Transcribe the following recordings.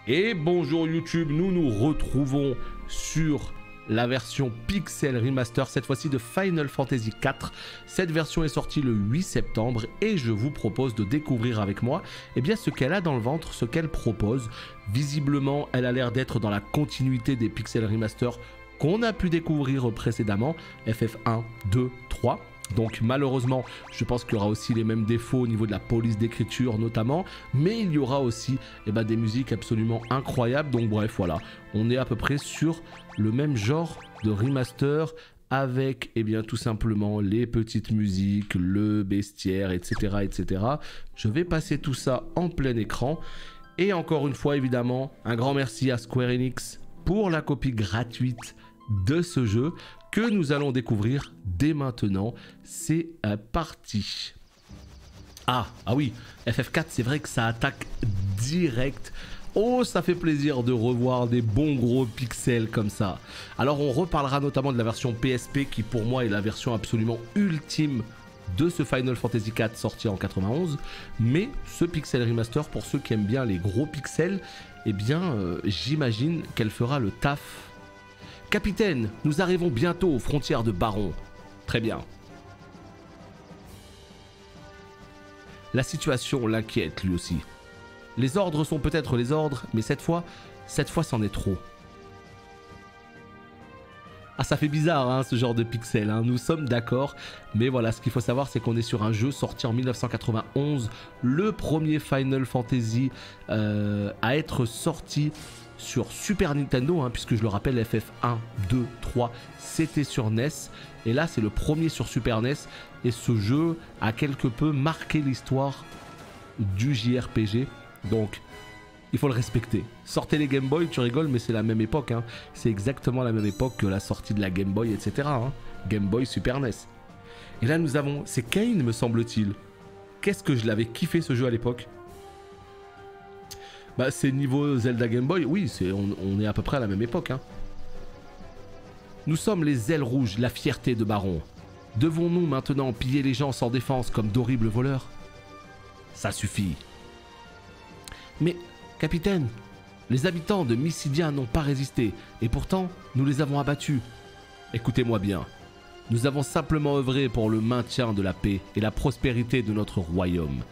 Et bonjour YouTube, nous nous retrouvons sur la version Pixel Remaster, cette fois-ci de Final Fantasy IV. Cette version est sortie le 8 septembre et je vous propose de découvrir avec moi ce qu'elle a dans le ventre, ce qu'elle propose. Visiblement, elle a l'air d'être dans la continuité des Pixel Remaster qu'on a pu découvrir précédemment, FF1, 2, 3. Donc malheureusement, je pense qu'il y aura aussi les mêmes défauts au niveau de la police d'écriture notamment, mais il y aura aussi des musiques absolument incroyables. Donc bref, voilà, on est à peu près sur le même genre de remaster avec tout simplement les petites musiques, le bestiaire, etc., etc. Je vais passer tout ça en plein écran. Et encore une fois, évidemment, un grand merci à Square Enix pour la copie gratuite de ce jeu que nous allons découvrir dès maintenant. C'est parti. Ah oui, FF4, c'est vrai que ça attaque direct. Oh, ça fait plaisir de revoir des bons gros pixels comme ça. Alors on reparlera notamment de la version PSP qui pour moi est la version absolument ultime de ce Final Fantasy IV sorti en 91. Mais ce Pixel Remaster, pour ceux qui aiment bien les gros pixels, j'imagine qu'elle fera le taf. Capitaine, nous arrivons bientôt aux frontières de Baron. Très bien. La situation l'inquiète lui aussi. Les ordres sont peut-être les ordres, mais cette fois c'en est trop. Ah, ça fait bizarre hein, ce genre de pixels, hein. Nous sommes d'accord, mais voilà, ce qu'il faut savoir c'est qu'on est sur un jeu sorti en 1991, le premier Final Fantasy à être sorti sur Super Nintendo, hein, puisque je le rappelle, FF1, 2, 3, c'était sur NES, et là c'est le premier sur Super NES, et ce jeu a quelque peu marqué l'histoire du JRPG, donc il faut le respecter. Sortez les Game Boy, tu rigoles, mais c'est la même époque, hein. C'est exactement la même époque que la sortie de la Game Boy, etc. Hein. Game Boy, Super NES. Et là nous avons, c'est Kain me semble-t-il. Qu'est-ce que je l'avais kiffé ce jeu à l'époque. C'est niveau Zelda Game Boy, oui, on est à peu près à la même époque. Hein. Nous sommes les ailes rouges, la fierté de Baron. Devons-nous maintenant piller les gens sans défense comme d'horribles voleurs? Ça suffit. Mais, capitaine, les habitants de Mysidia n'ont pas résisté, et pourtant, nous les avons abattus. Écoutez-moi bien, nous avons simplement œuvré pour le maintien de la paix et la prospérité de notre royaume.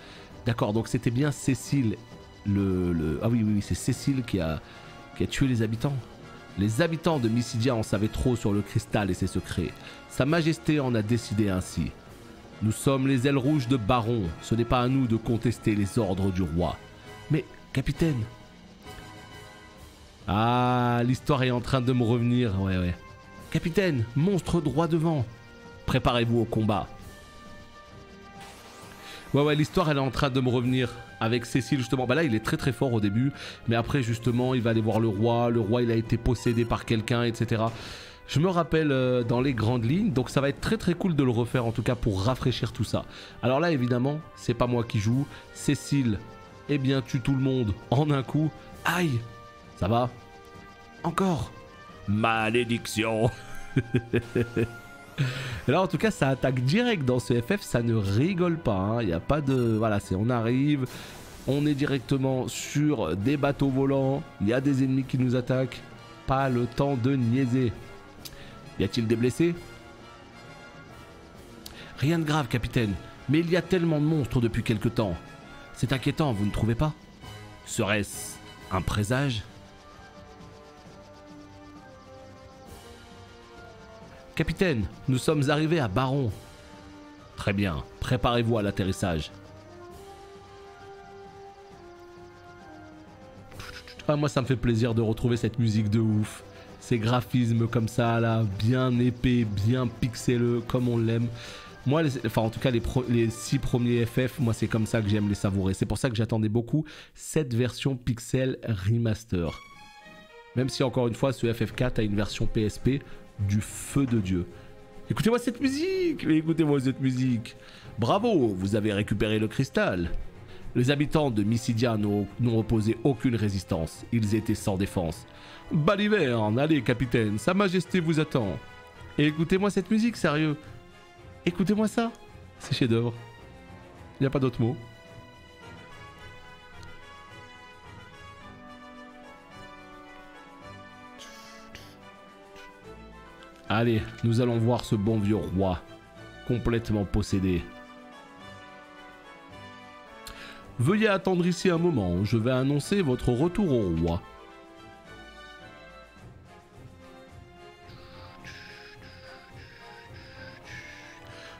D'accord, donc c'était bien Cécile. Ah oui, c'est Cécile qui a tué les habitants. Les habitants de Mysidia en savaient trop sur le cristal et ses secrets. Sa Majesté en a décidé ainsi. Nous sommes les ailes rouges de Baron. Ce n'est pas à nous de contester les ordres du roi. Mais, capitaine... Ah, l'histoire est en train de me revenir. Ouais. Capitaine, monstre droit devant. Préparez-vous au combat. Ouais, l'histoire elle est en train de me revenir avec Cécile justement. Là il est très fort au début, mais après justement il va aller voir le roi il a été possédé par quelqu'un, etc. Je me rappelle dans les grandes lignes, donc ça va être très cool de le refaire en tout cas pour rafraîchir tout ça. Alors là évidemment, c'est pas moi qui joue, Cécile, tue tout le monde en un coup. Aïe, ça va? Encore? Malédiction. Et là en tout cas ça attaque direct dans ce FF, ça ne rigole pas, hein. Il n'y a pas de... Voilà, on arrive, on est directement sur des bateaux volants, il y a des ennemis qui nous attaquent, pas le temps de niaiser. Y a-t-il des blessés? Rien de grave capitaine, mais il y a tellement de monstres depuis quelque temps. C'est inquiétant, vous ne trouvez pas? Serait-ce un présage? Capitaine, nous sommes arrivés à Baron. Très bien, préparez-vous à l'atterrissage. Ah, moi ça me fait plaisir de retrouver cette musique de ouf. Ces graphismes comme ça là, bien épais, bien pixeleux, comme on l'aime. Moi, en tout cas les 6 premiers FF, moi c'est comme ça que j'aime les savourer. C'est pour ça que j'attendais beaucoup cette version Pixel Remaster. Même si encore une fois ce FF4 a une version PSP du feu de Dieu. Écoutez-moi cette musique! Écoutez-moi cette musique! Bravo, vous avez récupéré le cristal. Les habitants de Mysidia n'ont opposé aucune résistance. Ils étaient sans défense. Baliverne, allez capitaine, Sa Majesté vous attend. Et écoutez-moi cette musique, sérieux. Écoutez-moi ça. C'est chef-d'œuvre. Il n'y a pas d'autre mot. Allez, nous allons voir ce bon vieux roi, complètement possédé. Veuillez attendre ici un moment, je vais annoncer votre retour au roi.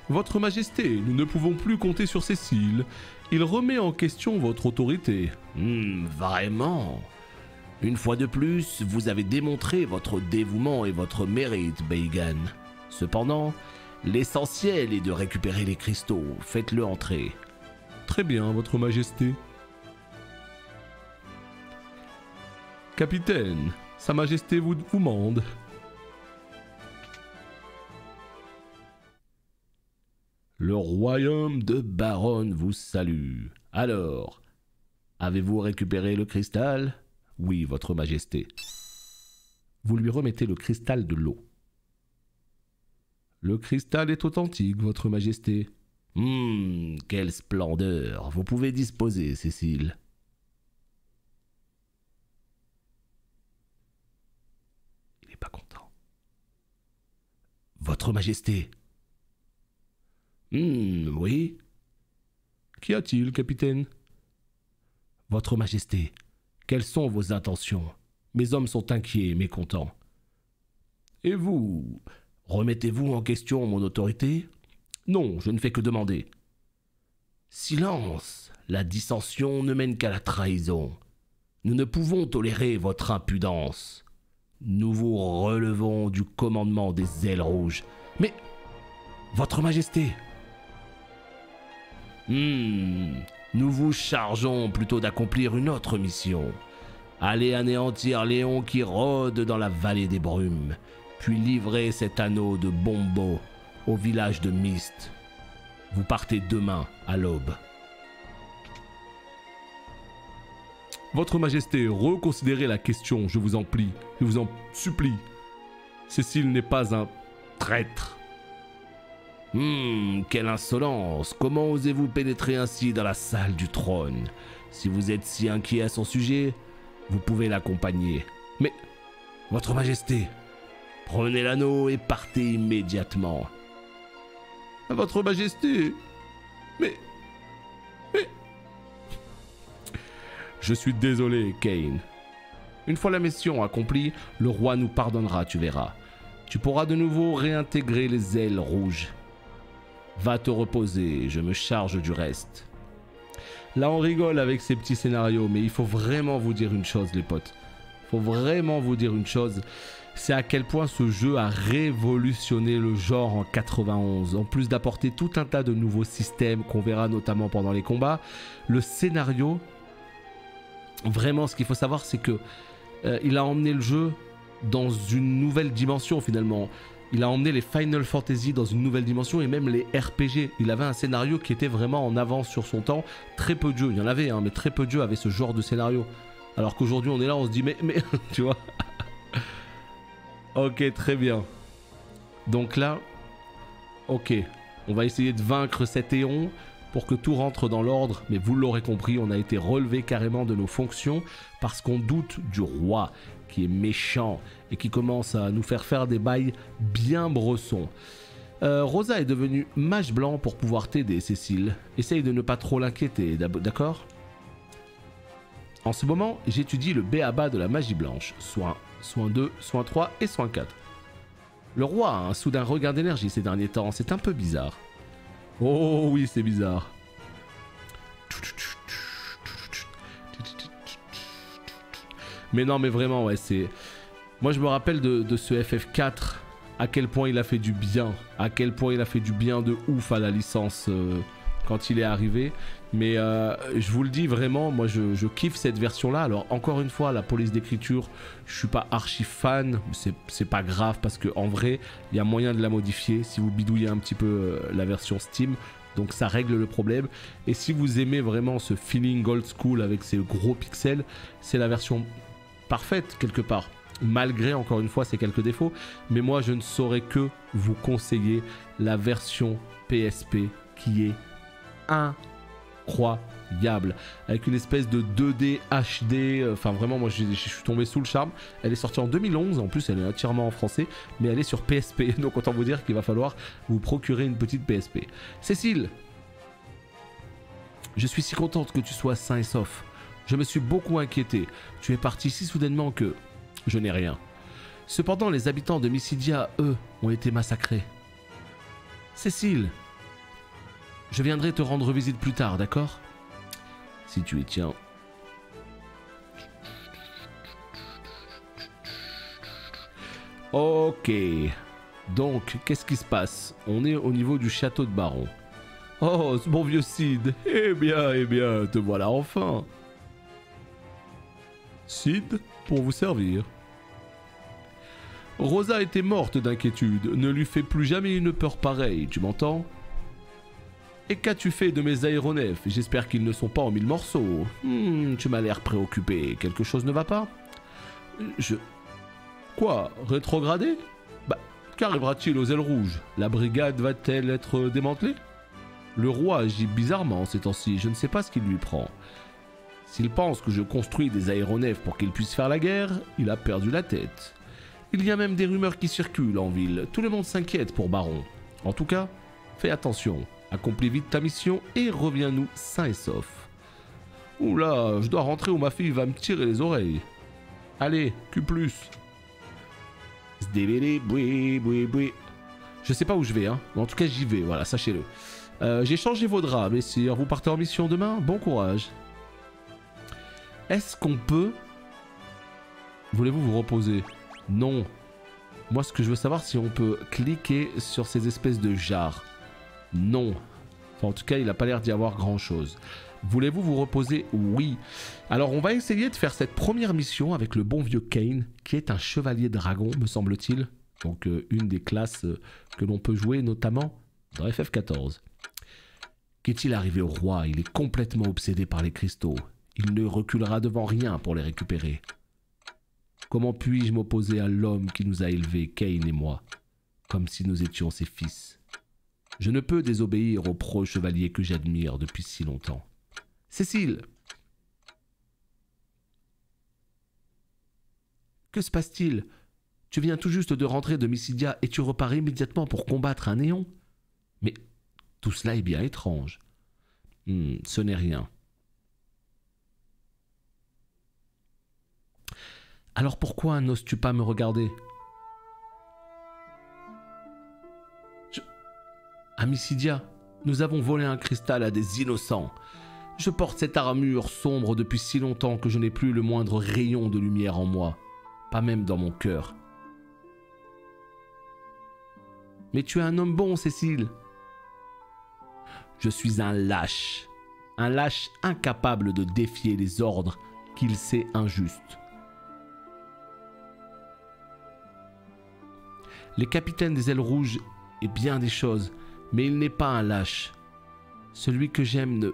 Votre Majesté, nous ne pouvons plus compter sur Cécile. Il remet en question votre autorité. Vraiment? Une fois de plus, vous avez démontré votre dévouement et votre mérite, Beigan. Cependant, l'essentiel est de récupérer les cristaux. Faites-le entrer. Très bien, votre Majesté. Capitaine, Sa Majesté vous mande. Le royaume de Baronne vous salue. Alors, avez-vous récupéré le cristal? Oui, votre Majesté. Vous lui remettez le cristal de l'eau. Le cristal est authentique, votre Majesté. Quelle splendeur. Vous pouvez disposer, Cécile. Il n'est pas content. Votre Majesté. Oui. Qu'y a-t-il, capitaine? Votre Majesté, quelles sont vos intentions? Mes hommes sont inquiets et mécontents. Et vous, remettez-vous en question mon autorité? Non, je ne fais que demander. Silence! La dissension ne mène qu'à la trahison. Nous ne pouvons tolérer votre impudence. Nous vous relevons du commandement des ailes rouges. Mais, votre Majesté! Nous vous chargeons plutôt d'accomplir une autre mission. Allez anéantir Léon qui rôde dans la vallée des brumes, puis livrer cet anneau de Bombo au village de Mist. Vous partez demain à l'aube. Votre Majesté, reconsidérez la question, je vous en prie, je vous en supplie. Cécile n'est pas un traître. Quelle insolence! Comment osez-vous pénétrer ainsi dans la salle du trône? Si vous êtes si inquiet à son sujet, vous pouvez l'accompagner. Mais, votre Majesté, prenez l'anneau et partez immédiatement. Votre Majesté, mais... Je suis désolé, Kane. Une fois la mission accomplie, le roi nous pardonnera, tu verras. Tu pourras de nouveau réintégrer les ailes rouges. Va te reposer, je me charge du reste. Là, on rigole avec ces petits scénarios, mais il faut vraiment vous dire une chose, les potes. Il faut vraiment vous dire une chose. C'est à quel point ce jeu a révolutionné le genre en 91. En plus d'apporter tout un tas de nouveaux systèmes qu'on verra notamment pendant les combats, le scénario, vraiment, ce qu'il faut savoir, c'est que il a emmené le jeu dans une nouvelle dimension finalement. Il a emmené les Final Fantasy dans une nouvelle dimension et même les RPG. Il avait un scénario qui était vraiment en avance sur son temps. Très peu de jeux, il y en avait, mais très peu de jeux avaient ce genre de scénario. Alors qu'aujourd'hui, on est là, on se dit, mais tu vois. Ok, très bien. Donc là, ok, on va essayer de vaincre cet éon pour que tout rentre dans l'ordre. Mais vous l'aurez compris, on a été relevé carrément de nos fonctions parce qu'on doute du roi qui est méchant et qui commence à nous faire des bails bien bressons. Rosa est devenue mage blanc pour pouvoir t'aider, Cécile. Essaye de ne pas trop l'inquiéter, d'accord? En ce moment, j'étudie le b.a.-ba de la magie blanche. Soin 2, soin 3 et soin 4. Le roi a un soudain regain d'énergie ces derniers temps, c'est un peu bizarre. Oh oui, c'est bizarre. Mais non, mais vraiment, ouais, c'est... Moi, je me rappelle de ce FF4, à quel point il a fait du bien. À quel point il a fait du bien de ouf à la licence quand il est arrivé. Mais je vous le dis vraiment, moi, je kiffe cette version-là. Alors, encore une fois, la police d'écriture, je suis pas archi fan. C'est pas grave, parce qu'en vrai, il y a moyen de la modifier si vous bidouillez un petit peu la version Steam. Donc ça règle le problème. Et si vous aimez vraiment ce feeling old school avec ces gros pixels, c'est la version parfaite quelque part. Malgré encore une fois ces quelques défauts. Mais moi je ne saurais que vous conseiller la version PSP qui est incroyable. incroyable, avec une espèce de 2D HD, enfin vraiment moi je suis tombé sous le charme. Elle est sortie en 2011, en plus elle est entièrement en français, mais elle est sur PSP, donc autant vous dire qu'il va falloir vous procurer une petite PSP. Cécile, je suis si contente que tu sois sain et sauf. Je me suis beaucoup inquiété, tu es parti si soudainement que je n'ai rien. Cependant les habitants de Mysidia, eux, ont été massacrés. Cécile, je viendrai te rendre visite plus tard, d'accord? Si tu y tiens. Ok. Donc, qu'est-ce qui se passe? On est au niveau du château de Baron. Oh, ce bon vieux Cid. Eh bien, te voilà enfin. Cid, pour vous servir. Rosa était morte d'inquiétude. Ne lui fais plus jamais une peur pareille, tu m'entends? Et qu'as-tu fait de mes aéronefs? J'espère qu'ils ne sont pas en 1000 morceaux. Tu m'as l'air préoccupé. Quelque chose ne va pas? Quoi? Rétrogradé? Bah, qu'arrivera-t-il aux ailes rouges? La brigade va-t-elle être démantelée? Le roi agit bizarrement ces temps-ci. Je ne sais pas ce qui lui prend. S'il pense que je construis des aéronefs pour qu'il puisse faire la guerre, il a perdu la tête. Il y a même des rumeurs qui circulent en ville. Tout le monde s'inquiète pour Baron. En tout cas, fais attention. Accomplis vite ta mission et reviens-nous sain et sauf. Oula, je dois rentrer ou ma fille va me tirer les oreilles. Allez, Q+. Je sais pas où je vais, hein. Mais en tout cas, j'y vais, voilà, sachez-le. J'ai changé vos draps, messieurs. Vous partez en mission demain? Bon courage. Est-ce qu'on peut... Voulez-vous vous reposer? Non. Moi, ce que je veux savoir, si on peut cliquer sur ces espèces de jarres. Non. Enfin, en tout cas, il n'a pas l'air d'y avoir grand-chose. Voulez-vous vous reposer? Oui. Alors, on va essayer de faire cette première mission avec le bon vieux Kain, qui est un chevalier dragon, me semble-t-il. Donc, une des classes que l'on peut jouer, notamment dans FF14. Qu'est-il arrivé au roi? Il est complètement obsédé par les cristaux. Il ne reculera devant rien pour les récupérer. Comment puis-je m'opposer à l'homme qui nous a élevés, Kain et moi, comme si nous étions ses fils? Je ne peux désobéir au pro-chevalier que j'admire depuis si longtemps. Cécile! Que se passe-t-il? Tu viens tout juste de rentrer de Mysidia et tu repars immédiatement pour combattre un néon? Mais tout cela est bien étrange. Ce n'est rien. Alors pourquoi n'oses-tu pas me regarder? À Mysidia, nous avons volé un cristal à des innocents. Je porte cette armure sombre depuis si longtemps que je n'ai plus le moindre rayon de lumière en moi, pas même dans mon cœur. Mais tu es un homme bon, Cécile. Je suis un lâche incapable de défier les ordres qu'il sait injustes. Les capitaines des ailes rouges est bien des choses, mais il n'est pas un lâche. Celui que j'aime ne...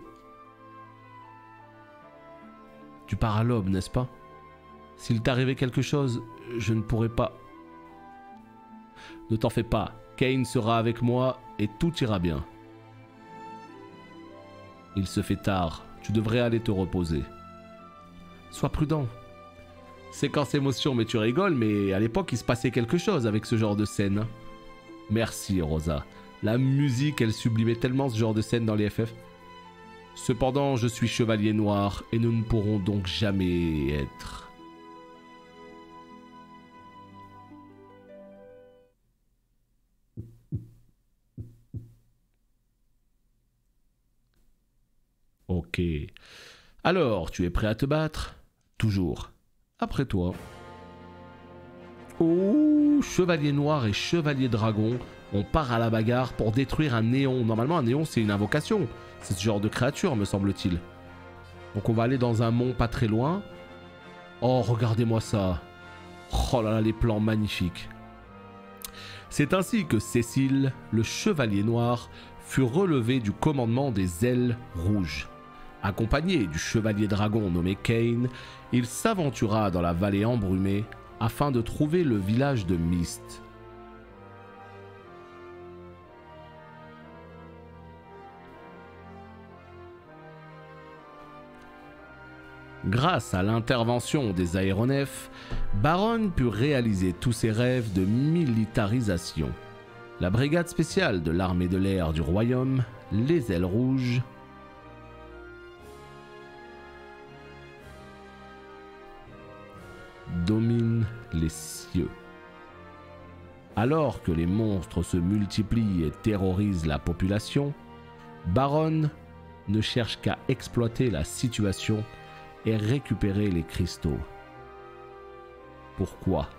Tu pars à l'aube, n'est-ce pas? S'il t'arrivait quelque chose, je ne pourrais pas... Ne t'en fais pas, Kain sera avec moi et tout ira bien. Il se fait tard, tu devrais aller te reposer. Sois prudent. Séquence émotion, mais tu rigoles, mais à l'époque il se passait quelque chose avec ce genre de scène. Merci Rosa. La musique, elle sublimait tellement ce genre de scène dans les FF. Cependant, je suis chevalier noir et nous ne pourrons donc jamais être. Ok. Alors, tu es prêt à te battre? Toujours. Après toi. Oh, chevalier noir et chevalier dragon. On part à la bagarre pour détruire un néon. Normalement, un néon, c'est une invocation. C'est ce genre de créature, me semble-t-il. Donc on va aller dans un mont pas très loin. Oh, regardez-moi ça. Oh là là, les plans magnifiques. C'est ainsi que Cécile, le chevalier noir, fut relevé du commandement des ailes rouges. Accompagné du chevalier dragon nommé Kain, il s'aventura dans la vallée embrumée afin de trouver le village de Myst. Grâce à l'intervention des aéronefs, Baron put réaliser tous ses rêves de militarisation. La brigade spéciale de l'armée de l'air du royaume, les Ailes Rouges, domine les cieux. Alors que les monstres se multiplient et terrorisent la population, Baron ne cherche qu'à exploiter la situation et récupérer les cristaux. Pourquoi ?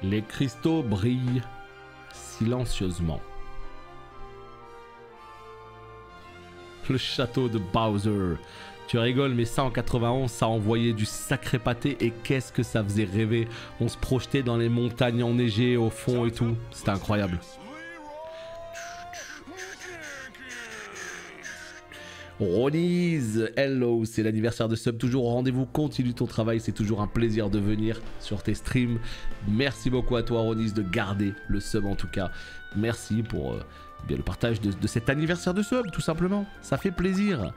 Les cristaux brillent silencieusement. Le château de Bowser. Tu rigoles, mais ça en 91, ça envoyait du sacré pâté et qu'est-ce que ça faisait rêver. On se projetait dans les montagnes enneigées au fond et tout. C'était incroyable. Ronies, hello, c'est l'anniversaire de Sub, toujours au rendez-vous, continue ton travail, c'est toujours un plaisir de venir sur tes streams. Merci beaucoup à toi Ronies de garder le Sub en tout cas. Merci pour bien le partage de cet anniversaire de Sub, tout simplement, ça fait plaisir.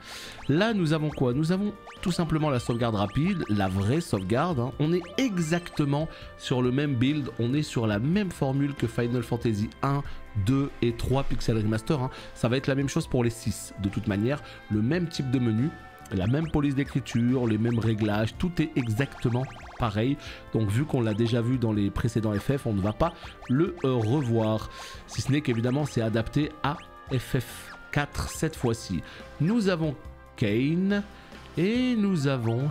Là nous avons quoi? Nous avons tout simplement la sauvegarde rapide, la vraie sauvegarde, hein. On est exactement sur le même build, on est sur la même formule que Final Fantasy 1, 2 et 3 Pixel Remaster, hein. Ça va être la même chose pour les 6, de toute manière, le même type de menu, la même police d'écriture, les mêmes réglages, tout est exactement pareil. Donc vu qu'on l'a déjà vu dans les précédents FF, on ne va pas le revoir. Si ce n'est qu'évidemment c'est adapté à FF4 cette fois-ci. Nous avons Kain et nous avons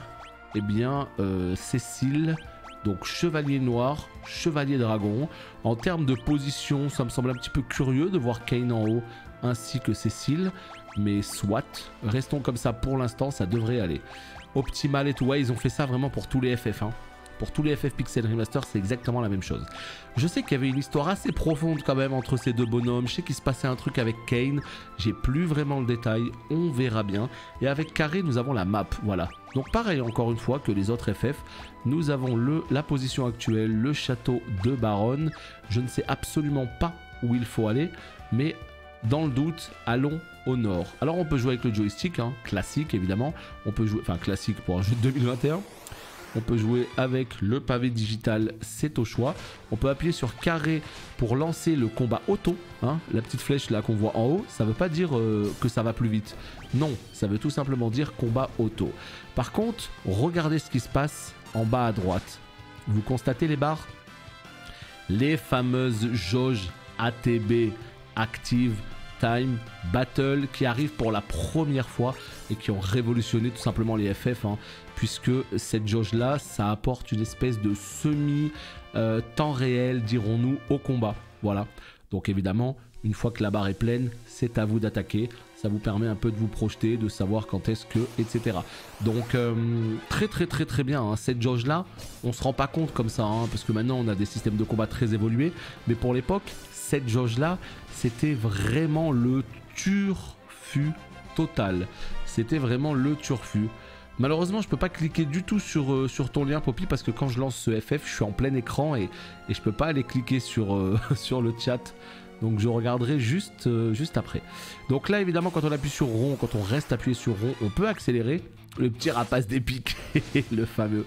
eh bien Cécile. Donc chevalier noir, chevalier dragon. En termes de position, ça me semble un petit peu curieux de voir Kain en haut ainsi que Cécile. Mais soit, restons comme ça pour l'instant, ça devrait aller. Optimal et tout, ouais, ils ont fait ça vraiment pour tous les FF. Hein. Pour tous les FF Pixel Remaster, c'est exactement la même chose. Je sais qu'il y avait une histoire assez profonde quand même entre ces deux bonhommes. Je sais qu'il se passait un truc avec Kain. J'ai plus vraiment le détail, on verra bien. Et avec Carré, nous avons la map, voilà. Donc pareil, encore une fois que les autres FF, nous avons la position actuelle, le château de Baron. Je ne sais absolument pas où il faut aller, mais dans le doute, allons au nord. Alors on peut jouer avec le joystick, hein, classique évidemment. On peut jouer, enfin classique pour un jeu de 2021. On peut jouer avec le pavé digital, c'est au choix. On peut appuyer sur carré pour lancer le combat auto. Hein, la petite flèche là qu'on voit en haut, ça veut pas dire que ça va plus vite. Non, ça veut tout simplement dire combat auto. Par contre, regardez ce qui se passe en bas à droite. Vous constatez les barres? Les fameuses jauges ATB, Active Time Battle, qui arrivent pour la première fois et qui ont révolutionné tout simplement les FF, hein, puisque cette jauge là, ça apporte une espèce de semi-temps réel, dirons-nous, au combat. Voilà. Donc évidemment, une fois que la barre est pleine, c'est à vous d'attaquer. Ça vous permet un peu de vous projeter, de savoir quand est-ce que, etc. Donc très bien, hein. Cette jauge là, on se rend pas compte comme ça, hein, parce que maintenant on a des systèmes de combat très évolués, mais pour l'époque, cette jauge là, c'était vraiment le turfu total. C'était vraiment le turfu. Malheureusement, je peux pas cliquer du tout sur ton lien, Poppy, parce que quand je lance ce FF, je suis en plein écran et je peux pas aller cliquer sur, sur le chat. Donc je regarderai juste après. Donc là, évidemment, quand on appuie sur rond, quand on reste appuyé sur rond, on peut accélérer. Le petit rapace d'épique, le fameux.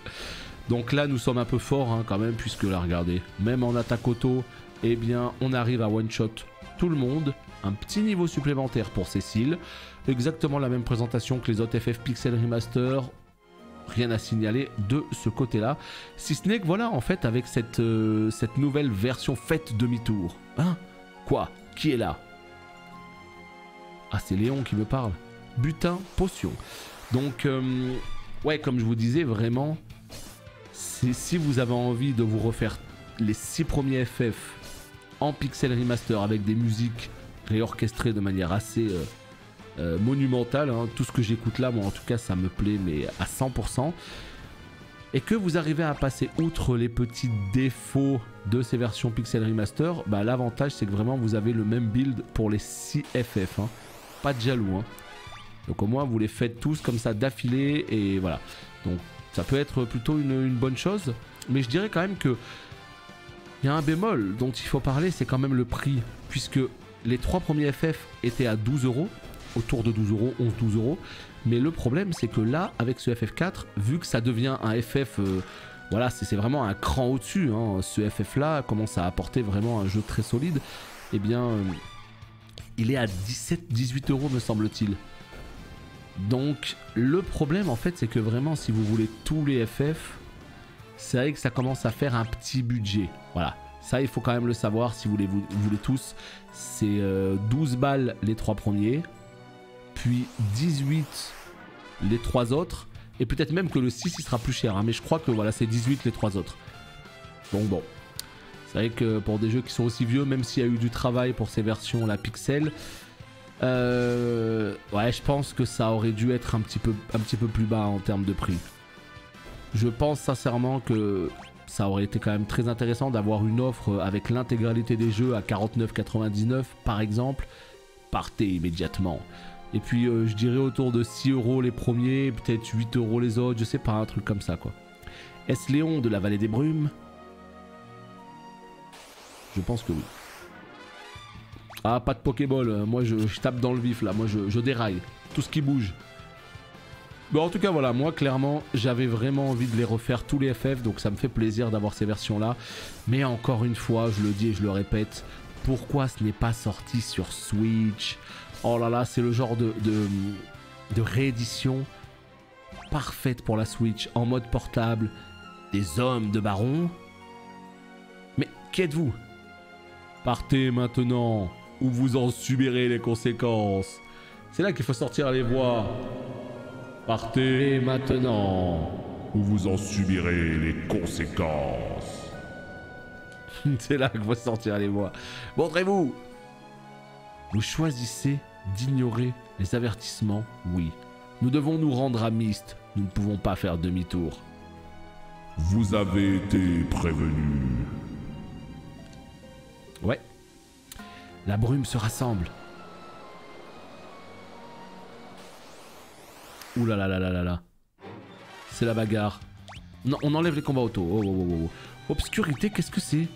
Donc là, nous sommes un peu forts, hein, quand même, puisque là, regardez, même en attaque auto, eh bien, on arrive à one-shot tout le monde. Un petit niveau supplémentaire pour Cécile. Exactement la même présentation que les autres FF Pixel Remaster. Rien à signaler de ce côté-là. Si ce n'est que voilà, en fait, avec cette nouvelle version faite demi-tour. Hein? Quoi? Qui est là? Ah, c'est Léon qui me parle. Butin, potion. Donc, ouais, comme je vous disais, vraiment, si vous avez envie de vous refaire les 6 premiers FF en Pixel Remaster avec des musiques réorchestrées de manière assez monumentale, hein, tout ce que j'écoute là, moi en tout cas, ça me plaît, mais à 100%. Et que vous arrivez à passer outre les petits défauts de ces versions Pixel Remaster, bah, l'avantage c'est que vraiment vous avez le même build pour les 6 FF, hein. Pas de jaloux, hein. Donc au moins vous les faites tous comme ça d'affilée et voilà. Donc ça peut être plutôt une bonne chose, mais je dirais quand même que Il y a un bémol dont il faut parler, c'est quand même le prix. Puisque les 3 premiers FF étaient à 12 €, autour de 12 €, 11-12 €. Mais le problème, c'est que là, avec ce FF4, vu que ça devient un FF... voilà, c'est vraiment un cran au-dessus. Hein, ce FF-là commence à apporter vraiment un jeu très solide. Eh bien, il est à 17-18 € me semble-t-il. Donc, le problème, en fait, c'est que vraiment, si vous voulez tous les FF, c'est vrai que ça commence à faire un petit budget. Voilà. Ça, il faut quand même le savoir si vous voulez tous. C'est 12 balles les 3 premiers. Puis 18 les 3 autres. Et peut-être même que le 6 il sera plus cher. Hein, mais je crois que voilà, c'est 18 les 3 autres. Donc bon. C'est vrai que pour des jeux qui sont aussi vieux, même s'il y a eu du travail pour ces versions, la Pixel, ouais, je pense que ça aurait dû être un petit peu plus bas en termes de prix. Je pense sincèrement que ça aurait été quand même très intéressant d'avoir une offre avec l'intégralité des jeux à 49,99 par exemple. Partez immédiatement. Et puis je dirais autour de 6 € les premiers, peut-être 8 € les autres, je sais pas, un truc comme ça quoi. Est-ce Léon de la Vallée des Brumes? Je pense que oui. Ah, pas de Pokéball, moi je tape dans le vif là, moi je déraille, tout ce qui bouge. Bon, en tout cas, voilà, moi, clairement, j'avais vraiment envie de les refaire tous les FF, donc ça me fait plaisir d'avoir ces versions-là. Mais encore une fois, je le dis et je le répète, pourquoi ce n'est pas sorti sur Switch? Oh là là, c'est le genre de réédition parfaite pour la Switch, en mode portable, des hommes de baron. Mais qui êtes-vous? Partez maintenant, ou vous en subirez les conséquences. C'est là qu'il faut sortir les voix. Partez maintenant, ou vous en subirez les conséquences. C'est là qu'il faut sortir les voix. Montrez-vous. Vous choisissez d'ignorer les avertissements, oui. Nous devons nous rendre à Myst, nous ne pouvons pas faire demi-tour. Vous avez été prévenu. Ouais. La brume se rassemble. Ouh là là là là là là. C'est la bagarre. Non, on enlève les combats auto. Oh, oh, oh, oh. Obscurité, qu'est-ce que c'est?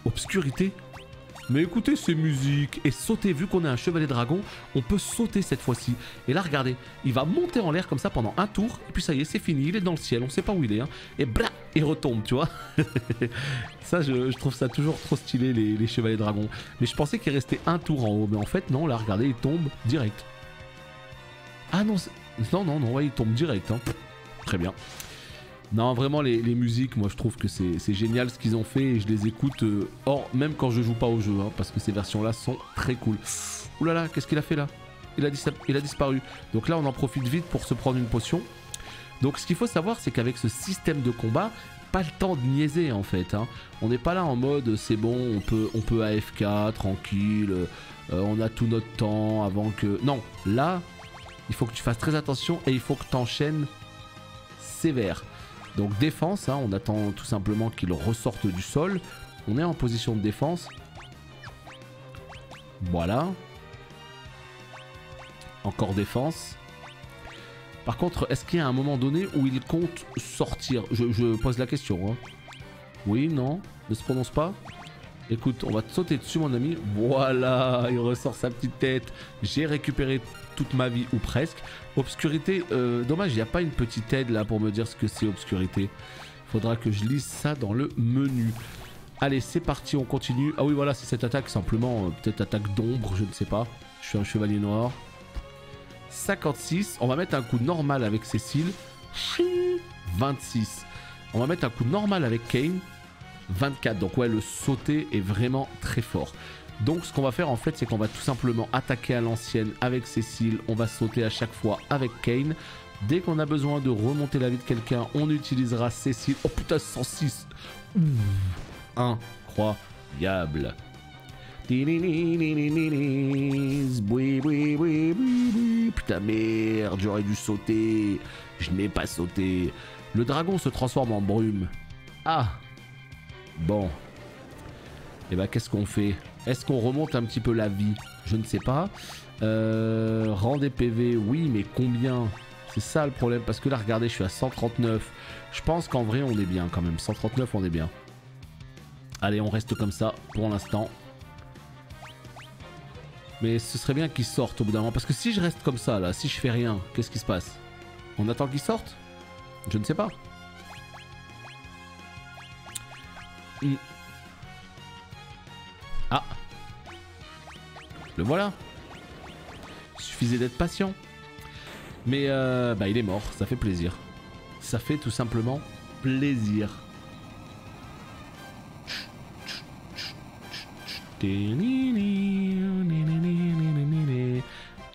Obscurité? Mais écoutez ces musiques. Et sauter, vu qu'on est un chevalier dragon, on peut sauter cette fois-ci. Et là, regardez, il va monter en l'air comme ça pendant un tour. Et puis ça y est, c'est fini, il est dans le ciel, on sait pas où il est. Hein. Et blah, il retombe, tu vois. Ça, je trouve ça toujours trop stylé, les chevaliers dragons. Mais je pensais qu'il restait un tour en haut. Mais en fait, non, là, regardez, il tombe direct. Ah non, non, ouais, il tombe direct. Hein. Très bien. Non, vraiment, les musiques, moi, je trouve que c'est génial ce qu'ils ont fait. Et je les écoute, même quand je joue pas au jeu. Hein, parce que ces versions-là sont très cool. Ouh là là, qu'est-ce qu'il a fait là? Il a disparu. Donc là, on en profite vite pour se prendre une potion. Donc ce qu'il faut savoir, c'est qu'avec ce système de combat, pas le temps de niaiser en fait. Hein. On n'est pas là en mode, c'est bon, on peut AFK, tranquille. On a tout notre temps avant que... Non, là... Il faut que tu fasses très attention et il faut que tu enchaînes sévère. Donc défense, hein, on attend tout simplement qu'il ressorte du sol. On est en position de défense. Voilà. Encore défense. Par contre, est-ce qu'il y a un moment donné où il compte sortir? Je pose la question. Hein. Oui, non, ne se prononce pas. Écoute, on va te sauter dessus mon ami. Voilà, il ressort sa petite tête. J'ai récupéré toute ma vie, ou presque. Obscurité, dommage, il n'y a pas une petite aide là pour me dire ce que c'est obscurité. Il faudra que je lise ça dans le menu. Allez, c'est parti, on continue. Ah oui, voilà, c'est cette attaque, simplement, peut-être attaque d'ombre, je ne sais pas. Je suis un chevalier noir. 56, on va mettre un coup normal avec Cécile. 26. On va mettre un coup normal avec Kain. 24, donc ouais, le sauter est vraiment très fort. Donc ce qu'on va faire en fait, c'est qu'on va tout simplement attaquer à l'ancienne avec Cécile. On va sauter à chaque fois avec Kain. Dès qu'on a besoin de remonter la vie de quelqu'un, on utilisera Cécile. Oh putain, 106. Incroyable. Putain merde, j'aurais dû sauter. Je n'ai pas sauté. Le dragon se transforme en brume. Ah. Bon. Et bah qu'est-ce qu'on fait? Est-ce qu'on remonte un petit peu la vie? Je ne sais pas. Rang des PV, oui, mais combien? C'est ça le problème, parce que là, regardez, je suis à 139. Je pense qu'en vrai, on est bien quand même. 139, on est bien. Allez, on reste comme ça pour l'instant. Mais ce serait bien qu'ils sortent au bout d'un moment. Parce que si je reste comme ça, là, si je fais rien, qu'est-ce qui se passe? On attend qu'ils sortent? Je ne sais pas. Ah. Le voilà. Il suffisait d'être patient. Mais bah, il est mort, ça fait plaisir. Ça fait tout simplement plaisir.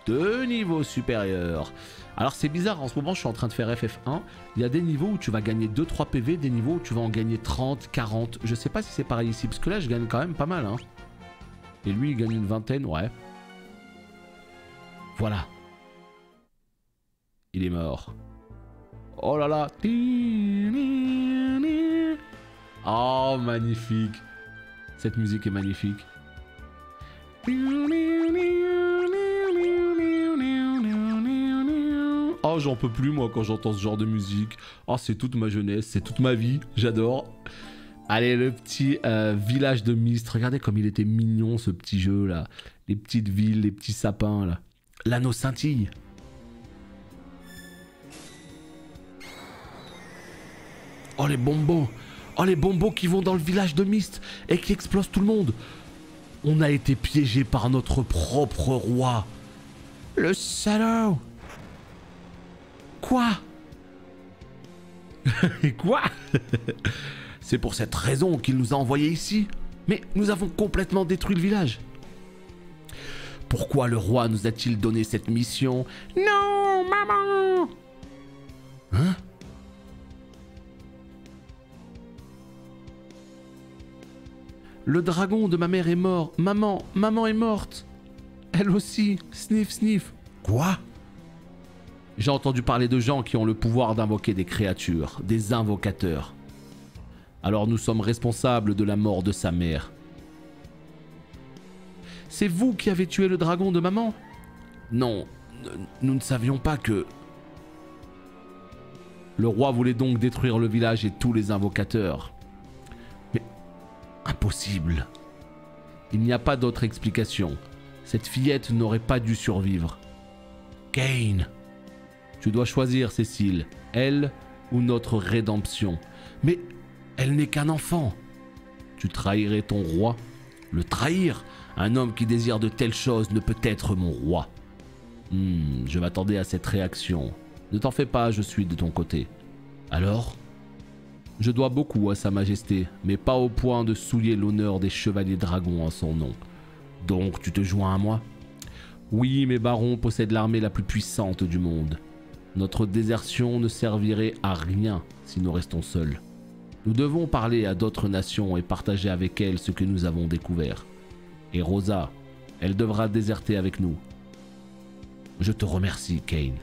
Deux niveaux supérieurs. Alors c'est bizarre, en ce moment je suis en train de faire FF1. Il y a des niveaux où tu vas gagner 2-3 PV, des niveaux où tu vas en gagner 30, 40. Je sais pas si c'est pareil ici, parce que là je gagne quand même pas mal. Hein. Et lui il gagne une vingtaine, ouais. Voilà. Il est mort. Oh là là. Oh magnifique. Cette musique est magnifique. Oh, j'en peux plus moi quand j'entends ce genre de musique. Oh, c'est toute ma jeunesse, c'est toute ma vie, j'adore. Allez, le petit village de Myst. Regardez comme il était mignon ce petit jeu là. Les petites villes, les petits sapins là. L'anneau scintille. Oh les bonbons. Oh les bonbons qui vont dans le village de Myst et qui explosent tout le monde. On a été piégé par notre propre roi. Le salaud. Quoi? Et quoi? C'est pour cette raison qu'il nous a envoyés ici. Mais nous avons complètement détruit le village. Pourquoi le roi nous a-t-il donné cette mission? Non, maman! Hein? Le dragon de ma mère est mort. Maman est morte. Elle aussi. Sniff, sniff. Quoi? J'ai entendu parler de gens qui ont le pouvoir d'invoquer des créatures, des invocateurs. Alors nous sommes responsables de la mort de sa mère. C'est vous qui avez tué le dragon de maman? Non, nous ne savions pas que... Le roi voulait donc détruire le village et tous les invocateurs. Mais... impossible. Il n'y a pas d'autre explication. Cette fillette n'aurait pas dû survivre. Kain, tu dois choisir, Cécile. Elle ou notre rédemption. Mais elle n'est qu'un enfant. Tu trahirais ton roi? Le trahir? Un homme qui désire de telles choses ne peut être mon roi. Je m'attendais à cette réaction. Ne t'en fais pas, je suis de ton côté. Alors? Je dois beaucoup à sa majesté, mais pas au point de souiller l'honneur des chevaliers dragons en son nom. Donc tu te joins à moi? Oui, mes barons possèdent l'armée la plus puissante du monde. Notre désertion ne servirait à rien si nous restons seuls. Nous devons parler à d'autres nations et partager avec elles ce que nous avons découvert. Et Rosa, elle devra déserter avec nous. Je te remercie, Kain.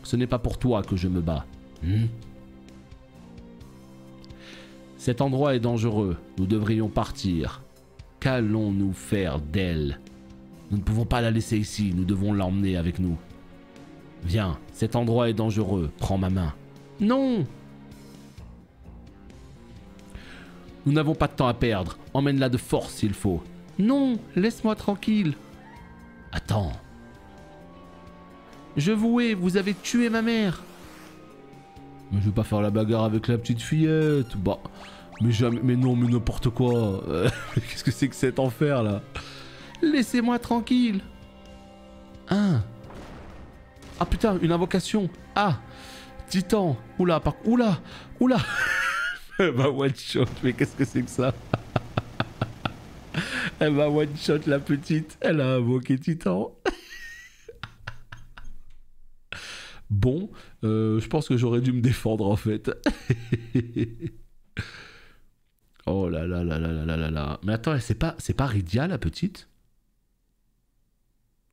Ce n'est pas pour toi que je me bats. Cet endroit est dangereux. Nous devrions partir. Qu'allons-nous faire d'elle? Nous ne pouvons pas la laisser ici. Nous devons l'emmener avec nous. Viens, cet endroit est dangereux. Prends ma main. Non! Nous n'avons pas de temps à perdre. Emmène-la de force s'il faut. Non, laisse-moi tranquille. Attends. Je vous hais, vous avez tué ma mère. Mais je veux pas faire la bagarre avec la petite fillette. Bah, mais jamais, mais non, mais n'importe quoi. Qu'est-ce que c'est que cet enfer là? Laissez-moi tranquille. Hein? Ah putain, une invocation. Ah, Titan. Oula, oula, oula. Elle m'a one shot, mais qu'est-ce que c'est que ça? Elle m'a one shot la petite. Elle a invoqué Titan. Bon, je pense que j'aurais dû me défendre en fait. Oh là là là là là là là là. Mais attends, c'est pas Rydia la petite?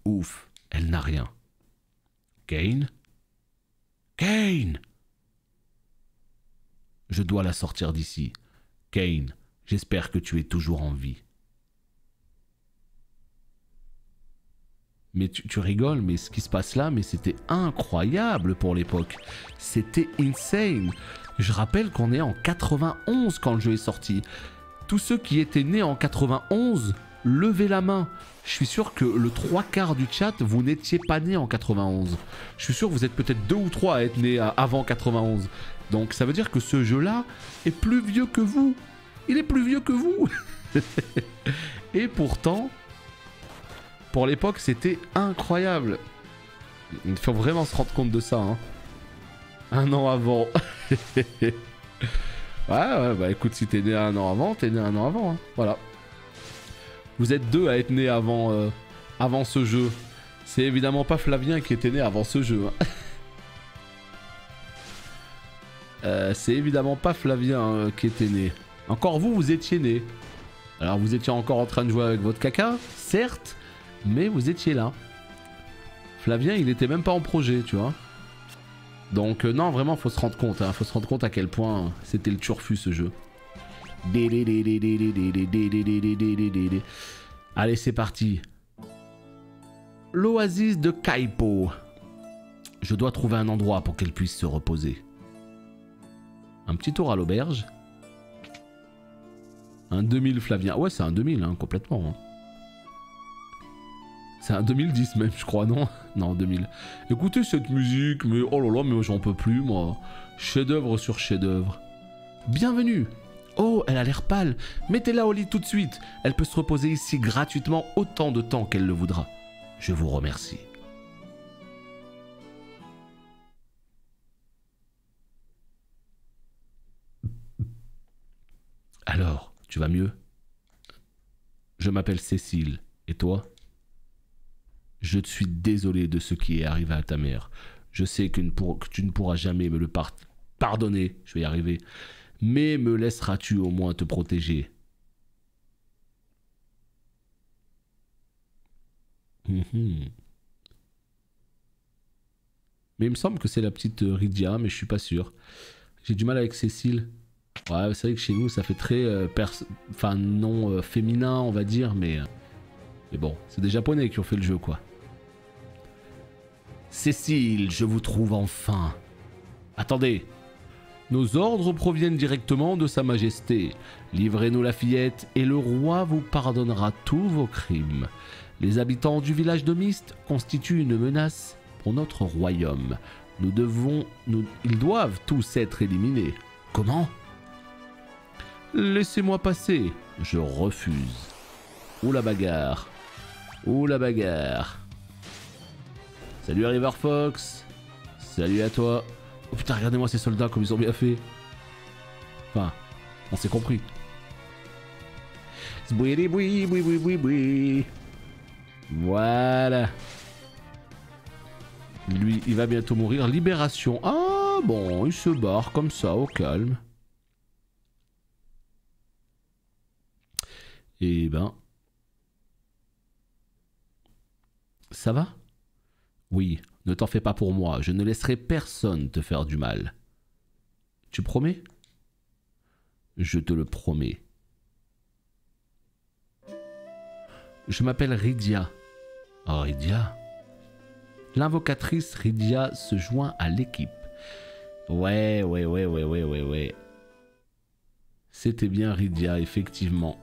Ouf, elle n'a rien. Kain? Kain! Je dois la sortir d'ici. Kain, j'espère que tu es toujours en vie. Mais tu rigoles, mais ce qui se passe là, mais c'était incroyable pour l'époque. C'était insane. Je rappelle qu'on est en 91 quand le jeu est sorti. tous ceux qui étaient nés en 91, levez la main. Je suis sûr que le 3/4 du chat, vous n'étiez pas nés en 91. Je suis sûr que vous êtes peut-être 2 ou 3 à être nés avant 91. Donc ça veut dire que ce jeu-là est plus vieux que vous. Il est plus vieux que vous. Et pourtant, pour l'époque, c'était incroyable. Il faut vraiment se rendre compte de ça. Hein. Un an avant. Ouais, bah écoute, si t'es né un an avant, t'es né un an avant. Hein. Voilà. Vous êtes 2 à être nés avant, avant ce jeu. C'est évidemment pas Flavien qui était né avant ce jeu. Hein. C'est évidemment pas Flavien qui était né. Encore vous, vous étiez né. Alors vous étiez encore en train de jouer avec votre caca, certes, mais vous étiez là. Flavien, il était même pas en projet, tu vois. Donc non, vraiment, faut se rendre compte. Hein, faut se rendre compte à quel point c'était le turfu ce jeu. Allez, c'est parti. L'oasis de Kaipo. Je dois trouver un endroit pour qu'elle puisse se reposer. Un petit tour à l'auberge. Un 2000 Flavien. Ouais, c'est un 2000, hein, complètement. Hein. C'est un 2010 même, je crois, non? Non, 2000. Écoutez cette musique, mais oh là là, mais j'en peux plus, moi. Chef-d'œuvre sur chef-d'œuvre. Bienvenue. Oh, elle a l'air pâle. Mettez-la au lit tout de suite. Elle peut se reposer ici gratuitement autant de temps qu'elle le voudra. Je vous remercie. Alors, tu vas mieux? Je m'appelle Cécile. Et toi? Je te suis désolé de ce qui est arrivé à ta mère. Je sais que tu ne pourras jamais me le pardonner. Je vais y arriver. Mais me laisseras-tu au moins te protéger? Mais il me semble que c'est la petite Rydia, mais je suis pas sûr. J'ai du mal avec Cécile. Ouais, c'est vrai que chez nous, ça fait très... enfin, non féminin, on va dire, mais bon, c'est des Japonais qui ont fait le jeu, quoi. Cécile, je vous trouve enfin. Attendez. Nos ordres proviennent directement de Sa Majesté. Livrez-nous la fillette et le roi vous pardonnera tous vos crimes. Les habitants du village de Mist constituent une menace pour notre royaume. Ils doivent tous être éliminés. Comment? Laissez-moi passer. Je refuse. Ou la bagarre. Ou la bagarre. Salut River Fox. Salut à toi. Oh putain, regardez-moi ces soldats comme ils ont bien fait. Enfin, on s'est compris. Voilà. Lui, il va bientôt mourir. Libération. Ah bon, il se barre comme ça, au calme. Eh ben... Ça va? Oui, ne t'en fais pas pour moi. Je ne laisserai personne te faire du mal. Tu promets? Je te le promets. Je m'appelle Rydia. Oh, Rydia. L'invocatrice Rydia se joint à l'équipe. Ouais. C'était bien Rydia, effectivement.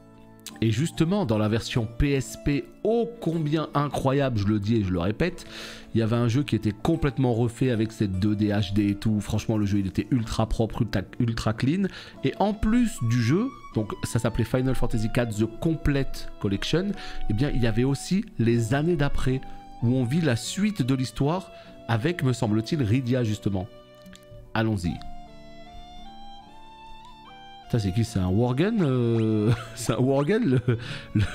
Et justement, dans la version PSP, ô combien incroyable, je le dis et je le répète, il y avait un jeu qui était complètement refait avec cette 2D HD et tout. Franchement, le jeu, il était ultra propre, ultra clean. Et en plus du jeu, donc ça s'appelait Final Fantasy IV The Complete Collection, eh bien, il y avait aussi les années d'après, où on vit la suite de l'histoire avec, me semble-t-il, Rydia, justement. Allons-y. Ça, c'est qui? C'est un Worgen C'est un Worgen,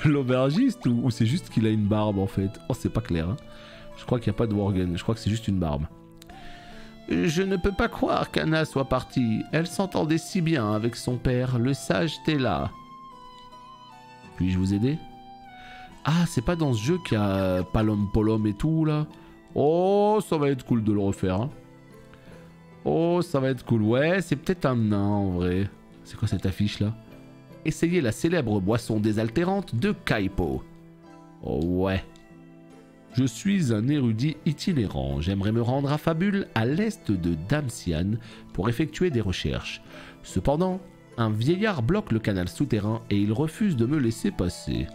l'aubergiste, ou c'est juste qu'il a une barbe, en fait? Oh, c'est pas clair, hein. Je crois qu'il n'y a pas de Worgen, je crois que c'est juste une barbe. Je ne peux pas croire qu'Anna soit partie. Elle s'entendait si bien avec son père, le sage Tella. Puis-je vous aider? Ah, c'est pas dans ce jeu qu'il y a Palom Polom et tout, là? Oh, ça va être cool de le refaire, hein. Oh, ça va être cool. Ouais, c'est peut-être un nain, en vrai. C'est quoi cette affiche là? Essayez la célèbre boisson désaltérante de Kaipo. Oh ouais. Je suis un érudit itinérant. J'aimerais me rendre à Fabule, à l'est de Damsian, pour effectuer des recherches. Cependant, Un vieillard bloque le canal souterrain et il refuse de me laisser passer.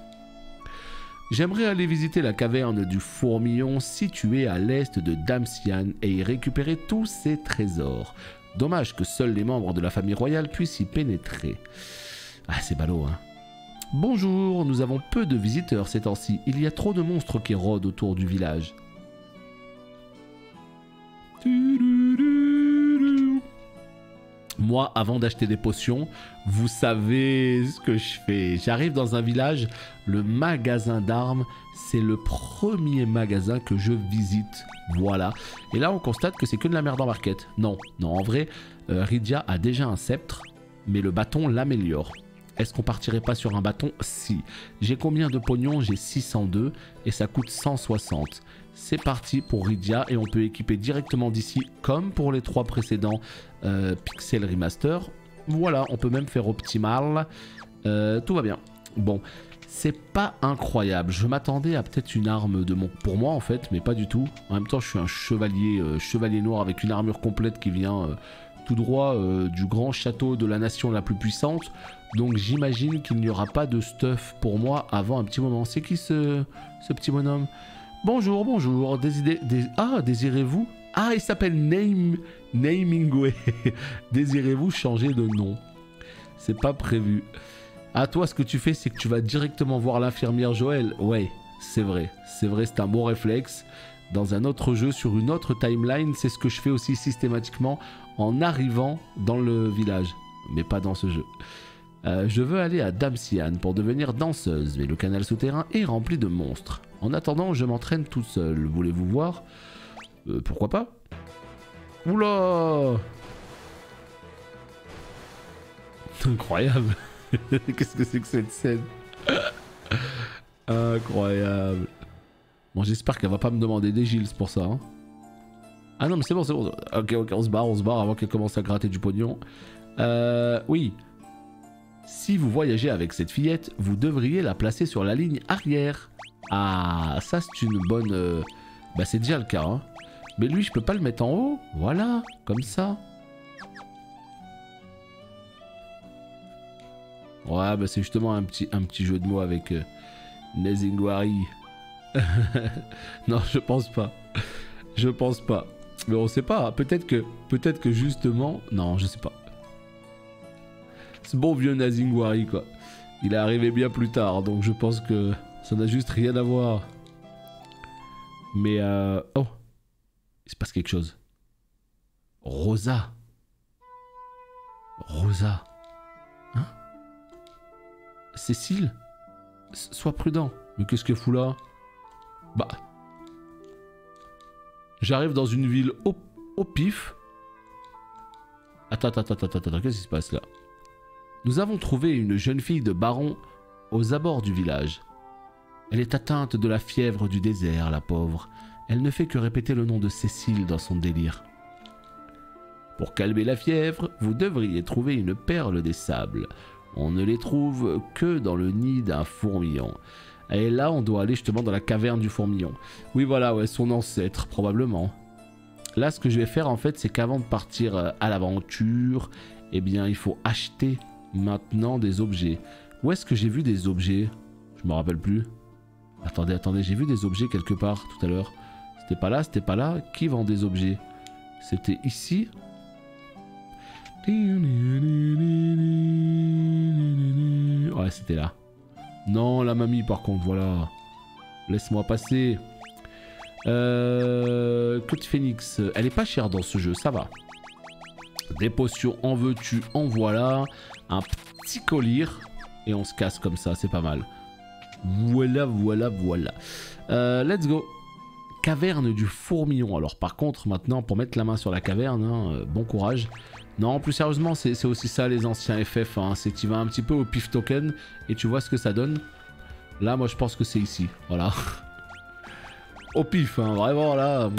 J'aimerais aller visiter la caverne du Fourmillon située à l'est de Damsian et y récupérer tous ses trésors. Dommage que seuls les membres de la famille royale puissent y pénétrer. Ah, c'est ballot, hein. Bonjour, nous avons peu de visiteurs ces temps-ci. Il y a trop de monstres qui rôdent autour du village. Moi, avant d'acheter des potions, vous savez ce que je fais. J'arrive dans un village, le magasin d'armes, c'est le premier magasin que je visite. Voilà. Et là, on constate que c'est que de la merde en market. Non, non, en vrai, Rydia a déjà un sceptre, mais le bâton l'améliore. Est-ce qu'on partirait pas sur un bâton? Si. J'ai combien de pognon? J'ai 602 et ça coûte 160. C'est parti pour Rydia et on peut équiper directement d'ici comme pour les 3 précédents Pixel Remaster. Voilà, on peut même faire optimal. Tout va bien. Bon, c'est pas incroyable. Je m'attendais à peut-être une arme pour moi en fait, mais pas du tout. En même temps, je suis un chevalier noir avec une armure complète qui vient tout droit du grand château de la nation la plus puissante. Donc j'imagine qu'il n'y aura pas de stuff pour moi avant un petit moment. C'est qui ce petit bonhomme? Bonjour, bonjour. Désirez-vous? Ah, il s'appelle Namingway. Désirez-vous changer de nom? C'est pas prévu. Ah, toi, ce que tu fais, c'est que tu vas directement voir l'infirmière Joël. Ouais, c'est vrai. C'est vrai, c'est un bon réflexe. Dans un autre jeu, sur une autre timeline, c'est ce que je fais aussi systématiquement en arrivant dans le village. Mais pas dans ce jeu. Je veux aller à Damsian pour devenir danseuse, mais le canal souterrain est rempli de monstres. En attendant, je m'entraîne tout seul. Voulez-vous voir? Pourquoi pas? Oula! Incroyable! Qu'est-ce que c'est que cette scène? Incroyable! Bon, j'espère qu'elle va pas me demander des gills pour ça. Hein. Ah non, mais c'est bon, c'est bon. Ok, on se barre avant qu'elle commence à gratter du pognon. Oui. Si vous voyagez avec cette fillette, vous devriez la placer sur la ligne arrière. Ah, ça c'est une bonne... Bah c'est déjà le cas, hein. Mais lui, je peux pas le mettre en haut. Voilà, comme ça. Ouais, bah c'est justement un petit jeu de mots avec Nezingwari. Non, je pense pas. Je pense pas. Mais on sait pas. Peut-être que justement... Non, je sais pas. Ce bon vieux Nazingwari, quoi. Il est arrivé bien plus tard, donc je pense que ça n'a juste rien à voir. Mais oh, il se passe quelque chose. Rosa. Rosa. Hein? Cécile? Sois prudent. Mais qu'est-ce qu'elle fout là? Bah. J'arrive dans une ville au pif. Attends, qu'est-ce qui se passe là? Nous avons trouvé une jeune fille de baron aux abords du village. Elle est atteinte de la fièvre du désert, la pauvre. Elle ne fait que répéter le nom de Cécile dans son délire. Pour calmer la fièvre, vous devriez trouver une perle des sables. On ne les trouve que dans le nid d'un fourmillon. Et là, on doit aller justement dans la caverne du fourmillon. Oui, voilà, ouais, son ancêtre, probablement. Là, ce que je vais faire, en fait, c'est qu'avant de partir à l'aventure, eh bien, il faut acheter maintenant des objets. Où est-ce que j'ai vu des objets? Je me rappelle plus. Attendez, j'ai vu des objets quelque part tout à l'heure. C'était pas là. Qui vend des objets? C'était ici. Ouais, c'était là. Non, la mamie par contre, voilà. Laisse-moi passer. Queue de phénix. Elle est pas chère dans ce jeu, ça va. Des potions, en veux-tu, en voilà. Un petit collier. Et on se casse comme ça, c'est pas mal. Voilà. Let's go. Caverne du fourmillon. Alors par contre, maintenant, pour mettre la main sur la caverne, hein, bon courage. Non, plus sérieusement, c'est aussi ça les anciens FF. Hein. C'est tu vas un petit peu au pif token et tu vois ce que ça donne. Là, moi, je pense que c'est ici. Voilà. Au pif, hein, vraiment, là.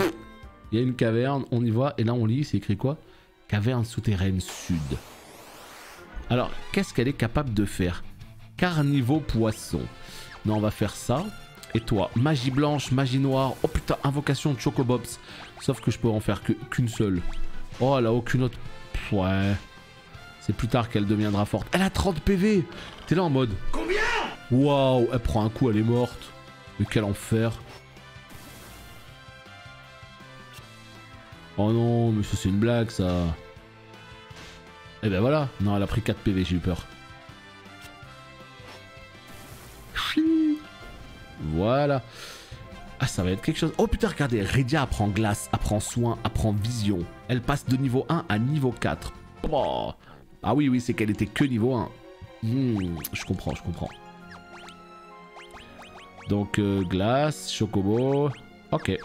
Il y a une caverne, on y va. Et là, on lit, c'est écrit quoi? Caverne souterraine sud. Alors, qu'est-ce qu'elle est capable de faire? Carnivore poisson. Non, on va faire ça. Et toi, magie blanche, magie noire. Oh putain, invocation de Chocobobs. Sauf que je peux en faire qu'une seule. Oh, elle a aucune autre... Ouais. C'est plus tard qu'elle deviendra forte. Elle a 30 PV. T'es là en mode... Combien? Waouh, elle prend un coup, elle est morte. Mais quel enfer. Oh non, mais ça c'est une blague ça. Et ben voilà. Non, elle a pris 4 PV, j'ai eu peur. Voilà. Ah, ça va être quelque chose. Oh putain, regardez, Rydia apprend glace, apprend soin, apprend vision. Elle passe de niveau 1 à niveau 4. Oh. Ah oui, oui, c'est qu'elle était que niveau 1. Je comprends, je comprends. Donc, glace, chocobo. Ok.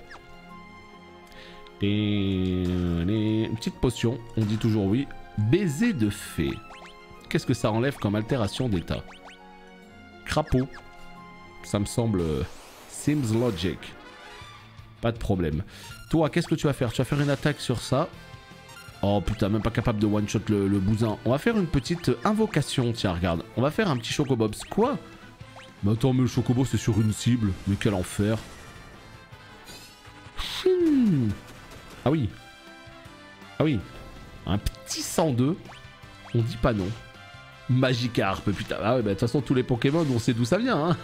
Et une petite potion, on dit toujours oui. Baiser de fée. Qu'est-ce que ça enlève comme altération d'état? Crapaud. Ça me semble... seems logic. Pas de problème. Toi, qu'est-ce que tu vas faire? Tu vas faire une attaque sur ça. Oh putain, même pas capable de one-shot le bousin. On va faire une petite invocation. Tiens, regarde. On va faire un petit chocobobs. Quoi? Mais attends, mais le chocobo, c'est sur une cible. Mais quel enfer. Ah oui. Ah oui. Un petit 102. On dit pas non. Magikarp, putain. Ah ouais, bah de toute façon, tous les Pokémon, on sait d'où ça vient, hein.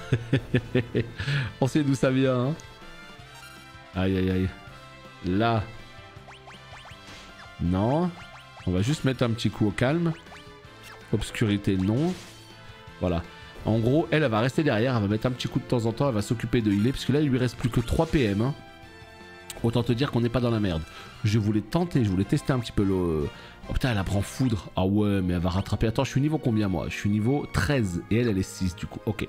On sait d'où ça vient, hein. Aïe, aïe, aïe. Là. Non. On va juste mettre un petit coup au calme. Obscurité, non. Voilà. En gros, elle va rester derrière. Elle va mettre un petit coup de temps en temps. Elle va s'occuper de healer. Parce que là, il lui reste plus que 3 PM, hein. Autant te dire qu'on n'est pas dans la merde. Je voulais tenter, je voulais tester un petit peu le... Oh putain, elle apprend foudre. Ah ouais, mais elle va rattraper. Attends, je suis niveau combien moi? Je suis niveau 13 et elle est 6 du coup. Ok.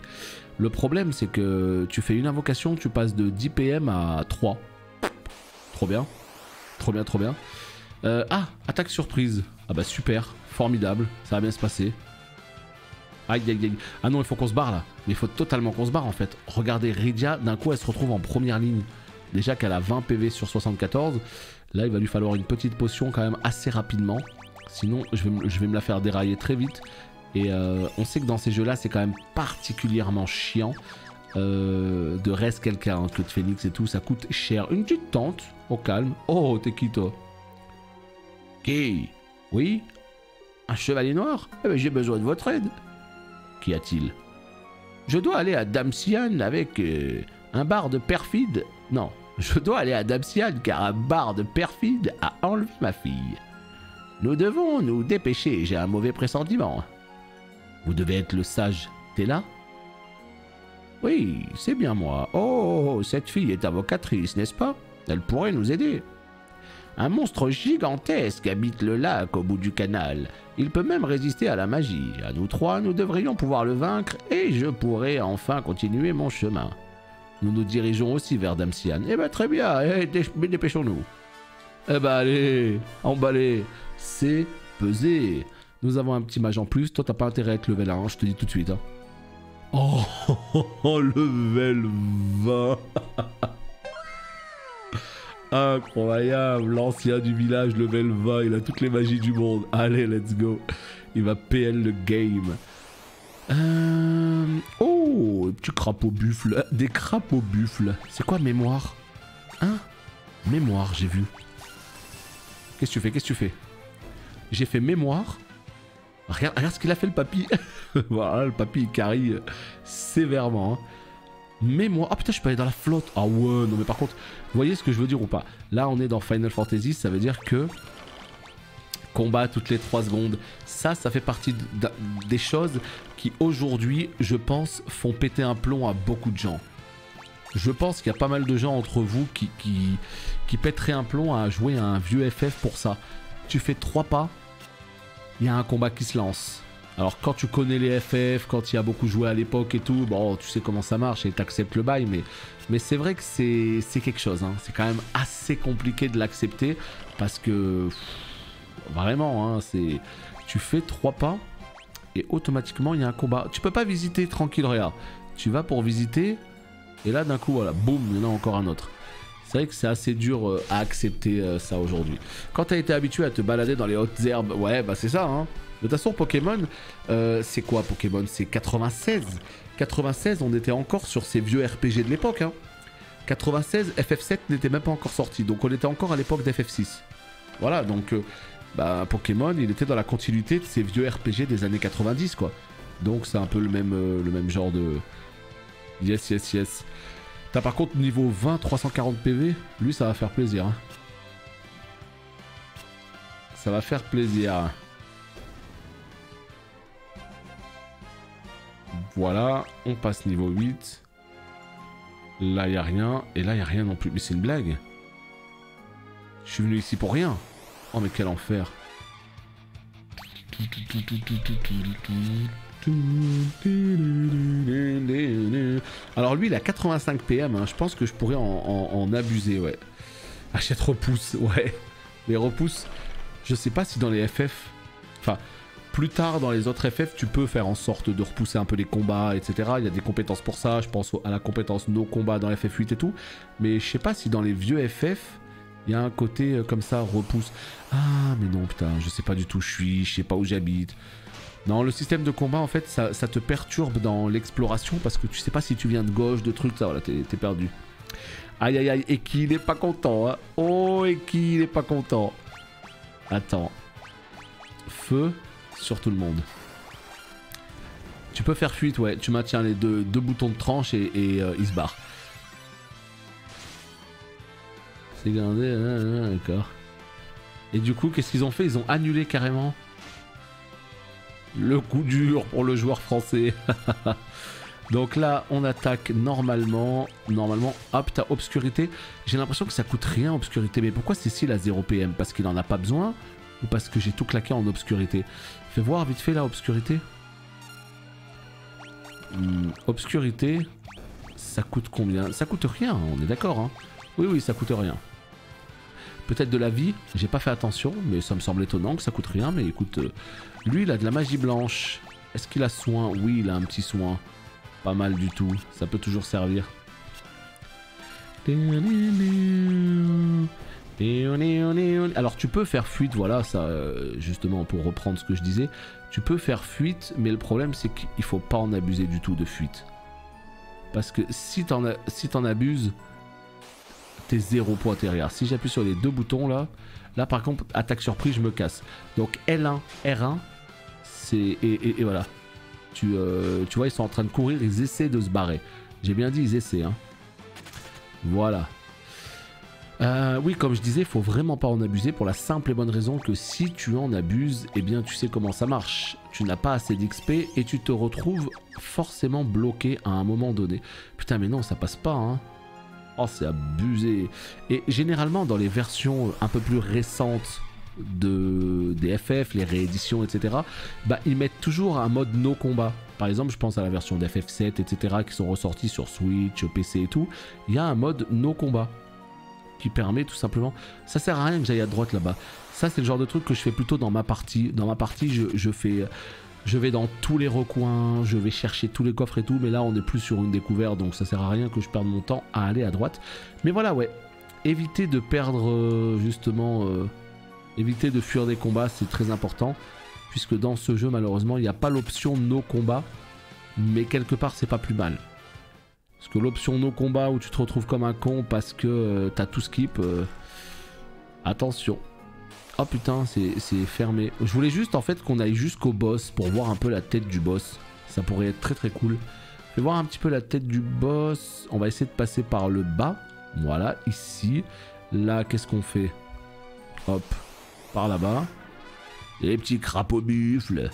Le problème, c'est que tu fais une invocation, tu passes de 10 PM à 3. Trop bien. Trop bien, trop bien. Ah, attaque surprise. Ah bah super, formidable, ça va bien se passer. Aïe aïe aïe. Ah non, il faut qu'on se barre là. Mais il faut totalement qu'on se barre en fait. Regardez, Rydia, d'un coup, elle se retrouve en première ligne. Déjà qu'elle a 20 PV sur 74. Là, il va lui falloir une petite potion quand même assez rapidement. Sinon, je vais me la faire dérailler très vite. Et on sait que dans ces jeux-là, c'est quand même particulièrement chiant de reste quelqu'un. Hein, Claude Phoenix et tout, ça coûte cher. Une petite tente, au calme. Oh, t'es qui toi? Qui? Oui? Un chevalier noir? Eh ben, j'ai besoin de votre aide. Qu'y a-t-il? Je dois aller à Damsian avec un barde perfide. Non. Je dois aller à Damsian car un barde perfide a enlevé ma fille. Nous devons nous dépêcher, j'ai un mauvais pressentiment. Vous devez être le sage Tella? Oui, c'est bien moi. Oh, cette fille est invocatrice, n'est-ce pas? Elle pourrait nous aider. Un monstre gigantesque habite le lac au bout du canal. Il peut même résister à la magie. À nous trois, nous devrions pouvoir le vaincre et je pourrai enfin continuer mon chemin. Nous nous dirigeons aussi vers Damsian. Eh ben très bien, dépêchons-nous. Eh ben allez, emballez, c'est pesé. Nous avons un petit mage en plus, toi t'as pas intérêt à être level 1, je te dis tout de suite. Hein. Oh, level 20. Incroyable, l'ancien du village level 20, il a toutes les magies du monde. Allez, let's go. Il va PL le game. Oh, petit crapaud buffle. Des crapauds buffles. C'est quoi mémoire? Hein? Mémoire, j'ai vu. Qu'est-ce que tu fais? Qu'est-ce que tu fais? J'ai fait mémoire. Regarde ce qu'il a fait le papy. Voilà, le papy il carry sévèrement. Hein. Mémoire. Ah putain, je peux aller dans la flotte. Ah ouais, non mais par contre, vous voyez ce que je veux dire ou pas? Là, on est dans Final Fantasy, ça veut dire que combat toutes les 3 secondes. Ça fait partie des choses qui aujourd'hui, je pense, font péter un plomb à beaucoup de gens. Je pense qu'il y a pas mal de gens entre vous qui pèteraient un plomb à jouer à un vieux FF pour ça. Tu fais 3 pas, il y a un combat qui se lance. Alors quand tu connais les FF, quand il y a beaucoup joué à l'époque et tout, bon, tu sais comment ça marche et t'acceptes le bail, mais c'est vrai que c'est quelque chose. Hein. C'est quand même assez compliqué de l'accepter parce que vraiment, hein, tu fais 3 pas et automatiquement il y a un combat. Tu peux pas visiter tranquille, regarde. Tu vas pour visiter et là d'un coup, voilà, boum, il y en a encore un autre. C'est vrai que c'est assez dur à accepter ça aujourd'hui. Quand tu as été habitué à te balader dans les hautes herbes, ouais, bah c'est ça, hein. De toute façon, Pokémon, c'est quoi Pokémon? C'est 96. 96, on était encore sur ces vieux RPG de l'époque. Hein. 96, FF7 n'était même pas encore sorti. Donc on était encore à l'époque d'FF6. Voilà, donc Bah, Pokémon, il était dans la continuité de ces vieux RPG des années 90, quoi. Donc c'est un peu le même genre de... Yes, yes, yes. T'as par contre niveau 20, 340 PV, lui ça va faire plaisir. Hein. Ça va faire plaisir. Voilà, on passe niveau 8. Là y a rien, et là y a rien non plus. Mais c'est une blague. Je suis venu ici pour rien. Oh mais quel enfer. Alors lui il a 85 PM, hein. Je pense que je pourrais en abuser, ouais. Achète repousse, ouais. Les repousses, je sais pas si dans les FF, enfin plus tard dans les autres FF tu peux faire en sorte de repousser un peu les combats, etc. Il y a des compétences pour ça, je pense à la compétence no combat dans FF8 et tout. Mais je sais pas si dans les vieux FF, il y a un côté comme ça, repousse. Ah mais non putain, je sais pas du tout où je sais pas où j'habite. Non, le système de combat en fait ça te perturbe dans l'exploration parce que tu sais pas si tu viens de gauche, de trucs, ça voilà, t'es perdu. Aïe aïe aïe, et qui n'est pas content, hein. Oh, et qui n'est pas content. Attends. Feu sur tout le monde. Tu peux faire fuite, ouais, tu maintiens les deux boutons de tranche et il se barre. C'est gardé, d'accord. Et du coup, qu'est-ce qu'ils ont fait? Ils ont annulé carrément le coup dur pour le joueur français. Donc là, on attaque normalement. Normalement, hop, t'as obscurité. J'ai l'impression que ça coûte rien, obscurité. Mais pourquoi Cécile a 0 PM? Parce qu'il en a pas besoin? Ou parce que j'ai tout claqué en obscurité? Fais voir vite fait là, obscurité. Obscurité, ça coûte combien? Ça coûte rien, on est d'accord, hein? Oui, oui, ça coûte rien. Peut-être de la vie, j'ai pas fait attention, mais ça me semble étonnant que ça coûte rien. Mais écoute, lui, il a de la magie blanche. Est-ce qu'il a soin? Oui, il a un petit soin. Pas mal du tout, ça peut toujours servir. Alors tu peux faire fuite, voilà, ça, justement pour reprendre ce que je disais, tu peux faire fuite, mais le problème c'est qu'il faut pas en abuser du tout de fuite. Parce que si t'en abuses, t'es 0 point TRR. Si j'appuie sur les deux boutons là par contre, attaque surprise, je me casse. Donc L1, R1, c'est... Et voilà. Tu vois, ils sont en train de courir, ils essaient de se barrer. J'ai bien dit, ils essaient, hein. Voilà. Oui, comme je disais, il faut vraiment pas en abuser pour la simple et bonne raison que si tu en abuses, eh bien tu sais comment ça marche. Tu n'as pas assez d'XP et tu te retrouves forcément bloqué à un moment donné. Putain, mais non, ça passe pas, hein. Oh, c'est abusé. Et généralement, dans les versions un peu plus récentes des FF, les rééditions, etc., bah, ils mettent toujours un mode no combat. Par exemple, je pense à la version d'FF7, etc., qui sont ressortis sur Switch, PC et tout. Il y a un mode no combat qui permet tout simplement... Ça sert à rien que j'aille à droite là-bas. Ça, c'est le genre de truc que je fais plutôt dans ma partie. Dans ma partie, je vais dans tous les recoins, je vais chercher tous les coffres et tout, mais là, on est plus sur une découverte, donc ça sert à rien que je perde mon temps à aller à droite. Mais voilà, ouais. Éviter de perdre, justement... éviter de fuir des combats, c'est très important. Puisque dans ce jeu, malheureusement, il n'y a pas l'option no combat. Mais quelque part, c'est pas plus mal. Parce que l'option no combat où tu te retrouves comme un con parce que t'as tout skip... attention. Oh putain, c'est fermé. Je voulais juste en fait qu'on aille jusqu'au boss pour voir un peu la tête du boss. Ça pourrait être très très cool. Je vais voir un petit peu la tête du boss. On va essayer de passer par le bas. Voilà, ici. Là, qu'est-ce qu'on fait? Hop, par là-bas. Les petits crapauds buffles.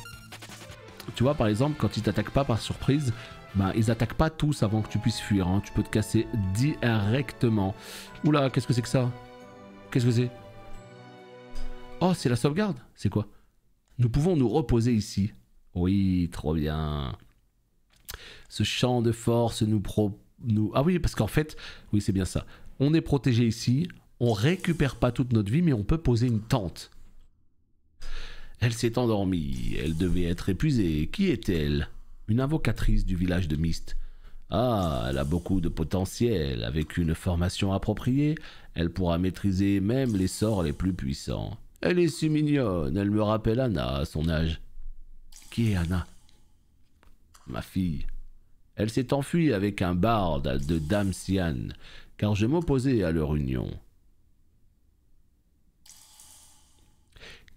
Tu vois, par exemple, quand ils t'attaquent pas par surprise, ben, ils attaquent pas tous avant que tu puisses fuir. Hein. Tu peux te casser directement. Oula, qu'est-ce que c'est que ça? Qu'est-ce que c'est? Oh, c'est la sauvegarde? C'est quoi? Nous pouvons nous reposer ici. Oui, trop bien. Ce champ de force nous... Ah oui, parce qu'en fait... Oui, c'est bien ça. On est protégé ici. On récupère pas toute notre vie, mais on peut poser une tente. Elle s'est endormie. Elle devait être épuisée. Qui est-elle? Une invocatrice du village de Mist. Ah, elle a beaucoup de potentiel. Avec une formation appropriée, elle pourra maîtriser même les sorts les plus puissants. Elle est si mignonne. Elle me rappelle Anna à son âge. Qui est Anna? Ma fille. Elle s'est enfuie avec un barde de Dame Sian, car je m'opposais à leur union.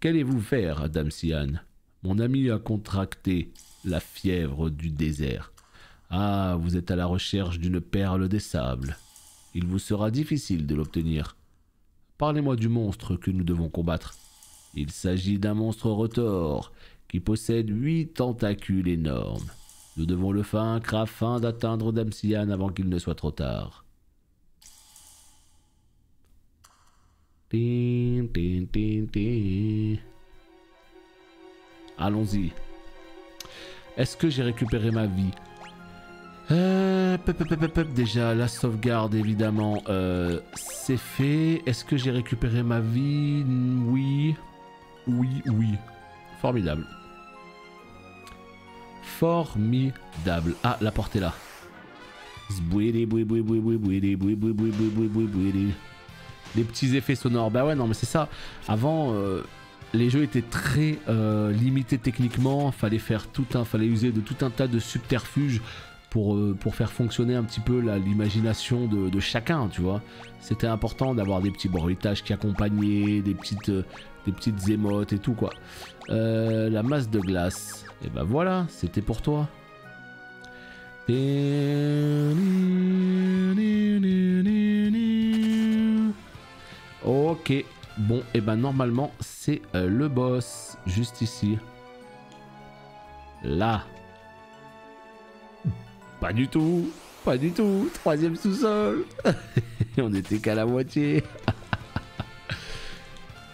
Qu'allez-vous faire, Dame Sian? Mon ami a contracté la fièvre du désert. Ah, vous êtes à la recherche d'une perle des sables. Il vous sera difficile de l'obtenir. Parlez-moi du monstre que nous devons combattre. Il s'agit d'un monstre retors qui possède 8 tentacules énormes. Nous devons le vaincre afin d'atteindre Dame Sian avant qu'il ne soit trop tard. Tin, tin, tin, tin. Allons-y. Est-ce que j'ai récupéré ma vie? Déjà, la sauvegarde, évidemment, c'est fait. Est-ce que j'ai récupéré ma vie? Oui. Oui. Formidable. Formidable. Ah, la porte est là. Les petits effets sonores. Bah ouais, non, mais c'est ça. Avant, les jeux étaient très limités techniquement. Fallait user de tout un tas de subterfuges pour faire fonctionner un petit peu l'imagination de chacun, tu vois. C'était important d'avoir des petits bruitages qui accompagnaient, des petites émotes et tout, quoi. La masse de glace. Et bah voilà, c'était pour toi. Ok, bon, et ben normalement c'est le boss, juste ici. Là. Pas du tout, troisième sous-sol. On était qu'à la moitié.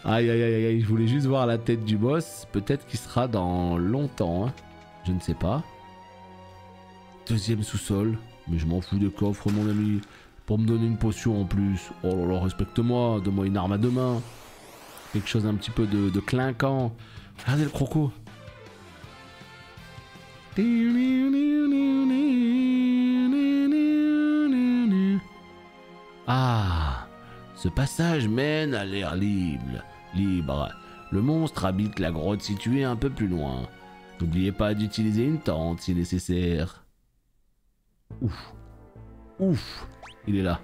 Aïe, je voulais juste voir la tête du boss. Peut-être qu'il sera dans longtemps, hein. Je ne sais pas. Deuxième sous-sol. Mais je m'en fous des coffres, mon ami. Pour me donner une potion en plus. Oh là là, respecte-moi. Donne-moi une arme à deux mains. Quelque chose un petit peu de clinquant. Regardez le croco. Ah, ce passage mène à l'air libre. Le monstre habite la grotte située un peu plus loin. N'oubliez pas d'utiliser une tente si nécessaire. Ouf, il est là.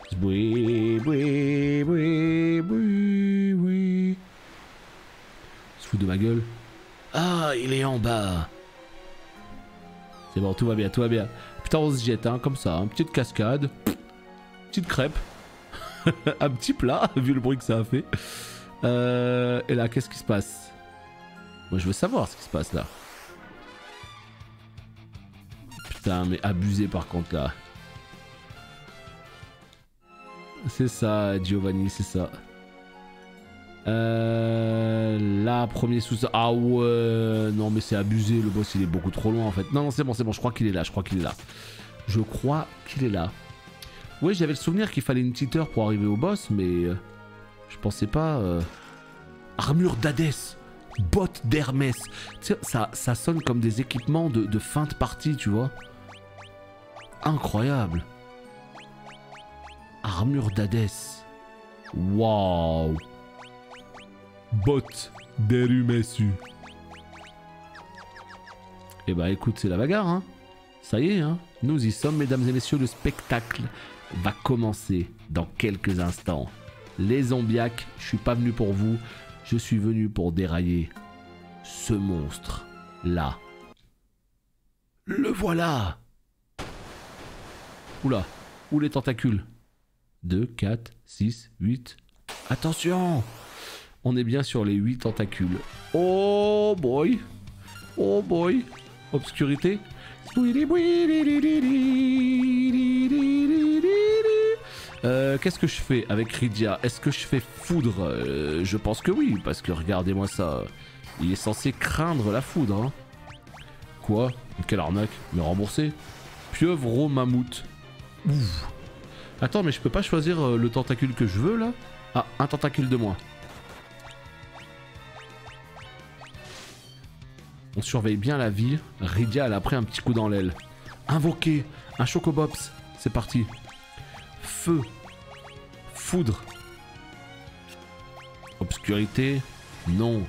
Se fout de ma gueule. Ah, il est en bas. C'est bon, tout va bien. Putain, on se jette, hein, comme ça. Hein. Petite cascade. Petite crêpe. Un petit plat, vu le bruit que ça a fait. Et là, qu'est-ce qui se passe? Moi, je veux savoir ce qui se passe là. Putain, mais abusé par contre là. C'est ça, Giovanni, c'est ça. Là, premier sous-sol. Ah ouais, non mais c'est abusé, le boss il est beaucoup trop loin en fait. Non, c'est bon, je crois qu'il est là, Oui, j'avais le souvenir qu'il fallait une petite heure pour arriver au boss, mais je pensais pas... Armure d'Hadès, bottes d'Hermès. Tu sais, ça sonne comme des équipements de fin de partie, tu vois. Incroyable. Armure d'Hadès. Waouh. Bottes d'Hermès. Eh bah écoute, c'est la bagarre, hein. Ça y est, hein. Nous y sommes, mesdames et messieurs, le spectacle va commencer dans quelques instants. Les zombiacs, je suis pas venu pour vous, je suis venu pour dérailler ce monstre là. Le voilà. Oula, où les tentacules? 2, 4, 6, 8. Attention, on est bien sur les 8 tentacules. Oh boy. Obscurité. Qu'est-ce que je fais avec Rydia? Est-ce que je fais foudre? Je pense que oui, parce que regardez-moi ça. Il est censé craindre la foudre. Hein. Quoi? Quelle arnaque? Mais remboursé. Pieuvre mammouth. Ouf. Attends, mais je peux pas choisir le tentacule que je veux là? Ah, un tentacule de moins. On surveille bien la vie. Rydia, elle a pris un petit coup dans l'aile. Invoquer un chocobops. C'est parti. Feu. Foudre. Obscurité. Non.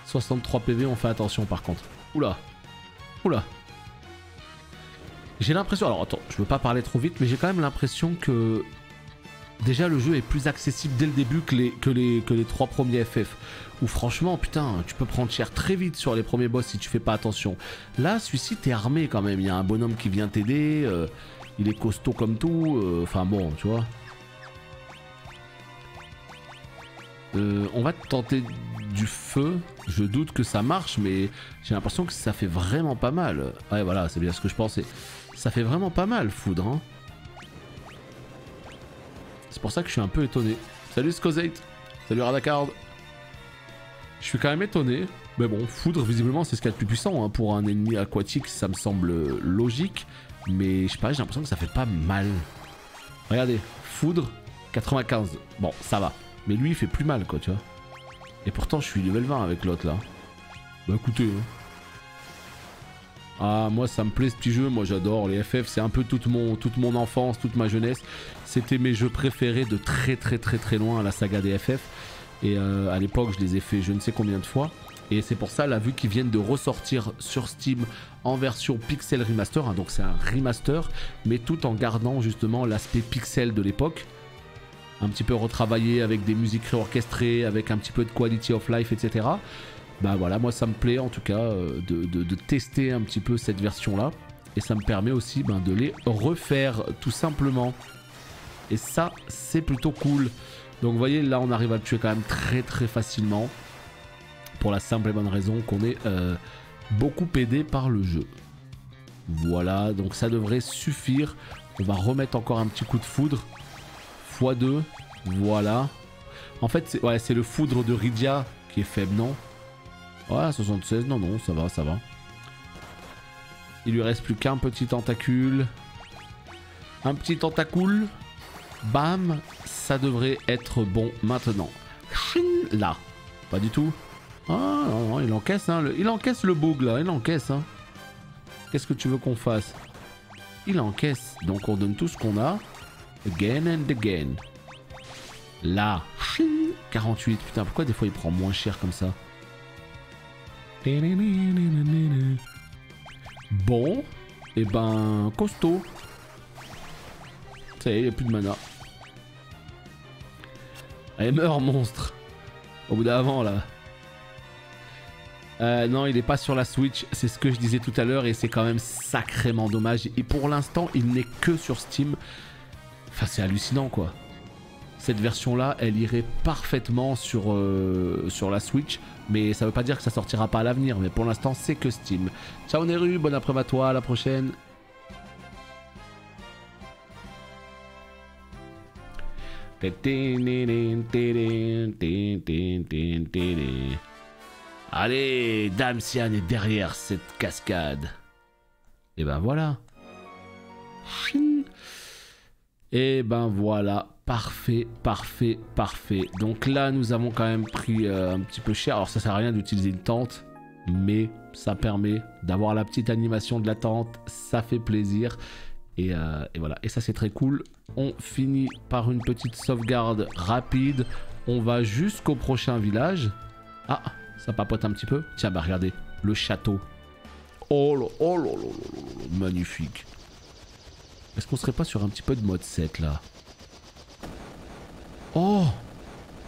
63 PV, on fait attention par contre. Oula. J'ai l'impression... Alors attends, je veux pas parler trop vite, mais j'ai quand même l'impression que... Déjà, le jeu est plus accessible dès le début que les 3 premiers FF. Où franchement, putain, tu peux prendre cher très vite sur les premiers boss si tu fais pas attention. Là, celui-ci, t'es armé quand même. Il y a un bonhomme qui vient t'aider. Il est costaud comme tout. Enfin bon, tu vois. On va tenter du feu. Je doute que ça marche, mais j'ai l'impression que ça fait vraiment pas mal. Ouais, voilà, c'est bien ce que je pensais. Ça fait vraiment pas mal, foudre. Hein. C'est pour ça que je suis un peu étonné. Salut Skozate. Salut Radacard. Je suis quand même étonné. Mais bon, foudre, visiblement, c'est ce qu'il y a de plus puissant. Hein. Pour un ennemi aquatique, ça me semble logique. Mais je sais pas, j'ai l'impression que ça fait pas mal. Regardez, foudre, 95. Bon, ça va. Mais lui, il fait plus mal, quoi, tu vois. Et pourtant, je suis level 20 avec l'autre, là. Bah écoutez. Hein. Ah, moi, ça me plaît, ce petit jeu. Moi, j'adore les FF. C'est un peu toute mon enfance, toute ma jeunesse. C'était mes jeux préférés de très loin, la saga des FF. Et à l'époque, je les ai fait je ne sais combien de fois. Et c'est pour ça, là, vu qu'ils viennent de ressortir sur Steam en version Pixel Remaster, hein, donc c'est un remaster, mais tout en gardant justement l'aspect pixel de l'époque. Un petit peu retravaillé avec des musiques réorchestrées, avec un petit peu de quality of life, etc. Bah voilà, moi ça me plaît en tout cas de tester un petit peu cette version-là. Et ça me permet aussi de les refaire tout simplement. Et ça, c'est plutôt cool. Donc vous voyez, là on arrive à le tuer quand même très facilement. Pour la simple et bonne raison qu'on est beaucoup aidé par le jeu. Voilà, donc ça devrait suffire. On va remettre encore un petit coup de foudre. x2, voilà. En fait, c'est le foudre de Rydia qui est faible, non? Ouais, 76, non, ça va, ça va. Il lui reste plus qu'un petit tentacule. Un petit tentacule. Bam, ça devrait être bon maintenant. Là, pas du tout. Ah non, il encaisse, hein. Il encaisse le bug là, il encaisse. Hein. Qu'est-ce que tu veux qu'on fasse? Il encaisse, donc on donne tout ce qu'on a. Again and again. Là, 48. Putain, pourquoi des fois il prend moins cher comme ça? Bon, et ben costaud. Ça y est, il n'y a plus de mana. Allez, meurs, monstre. Au bout d'avant, là. Non, il n'est pas sur la Switch. C'est ce que je disais tout à l'heure et c'est quand même sacrément dommage. Et pour l'instant, il n'est que sur Steam. Enfin, c'est hallucinant, quoi. Cette version-là, elle irait parfaitement sur la Switch. Mais ça veut pas dire que ça sortira pas à l'avenir. Mais pour l'instant, c'est que Steam. Ciao Neru, bon après-midi à toi, à la prochaine. Allez, Damsian est derrière cette cascade. Et ben voilà. Et ben voilà. Parfait, parfait, parfait. Donc là, nous avons quand même pris un petit peu cher. Alors ça sert à rien d'utiliser une tente, mais ça permet d'avoir la petite animation de la tente. Ça fait plaisir. Et voilà. Et ça, c'est très cool. On finit par une petite sauvegarde rapide. On va jusqu'au prochain village. Ah, ça papote un petit peu. Tiens, bah regardez, le château. Oh là, oh là, là, là, là, magnifique. Est-ce qu'on serait pas sur un petit peu de mode 7 là? Oh,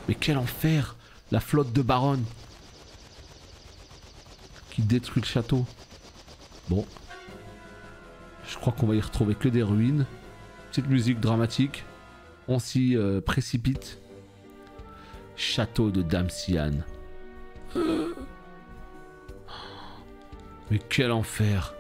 mais quel enfer! La flotte de Baronne qui détruit le château. Bon, je crois qu'on va y retrouver que des ruines. Petite musique dramatique. On s'y précipite. Château de Damsian. Mais quel enfer!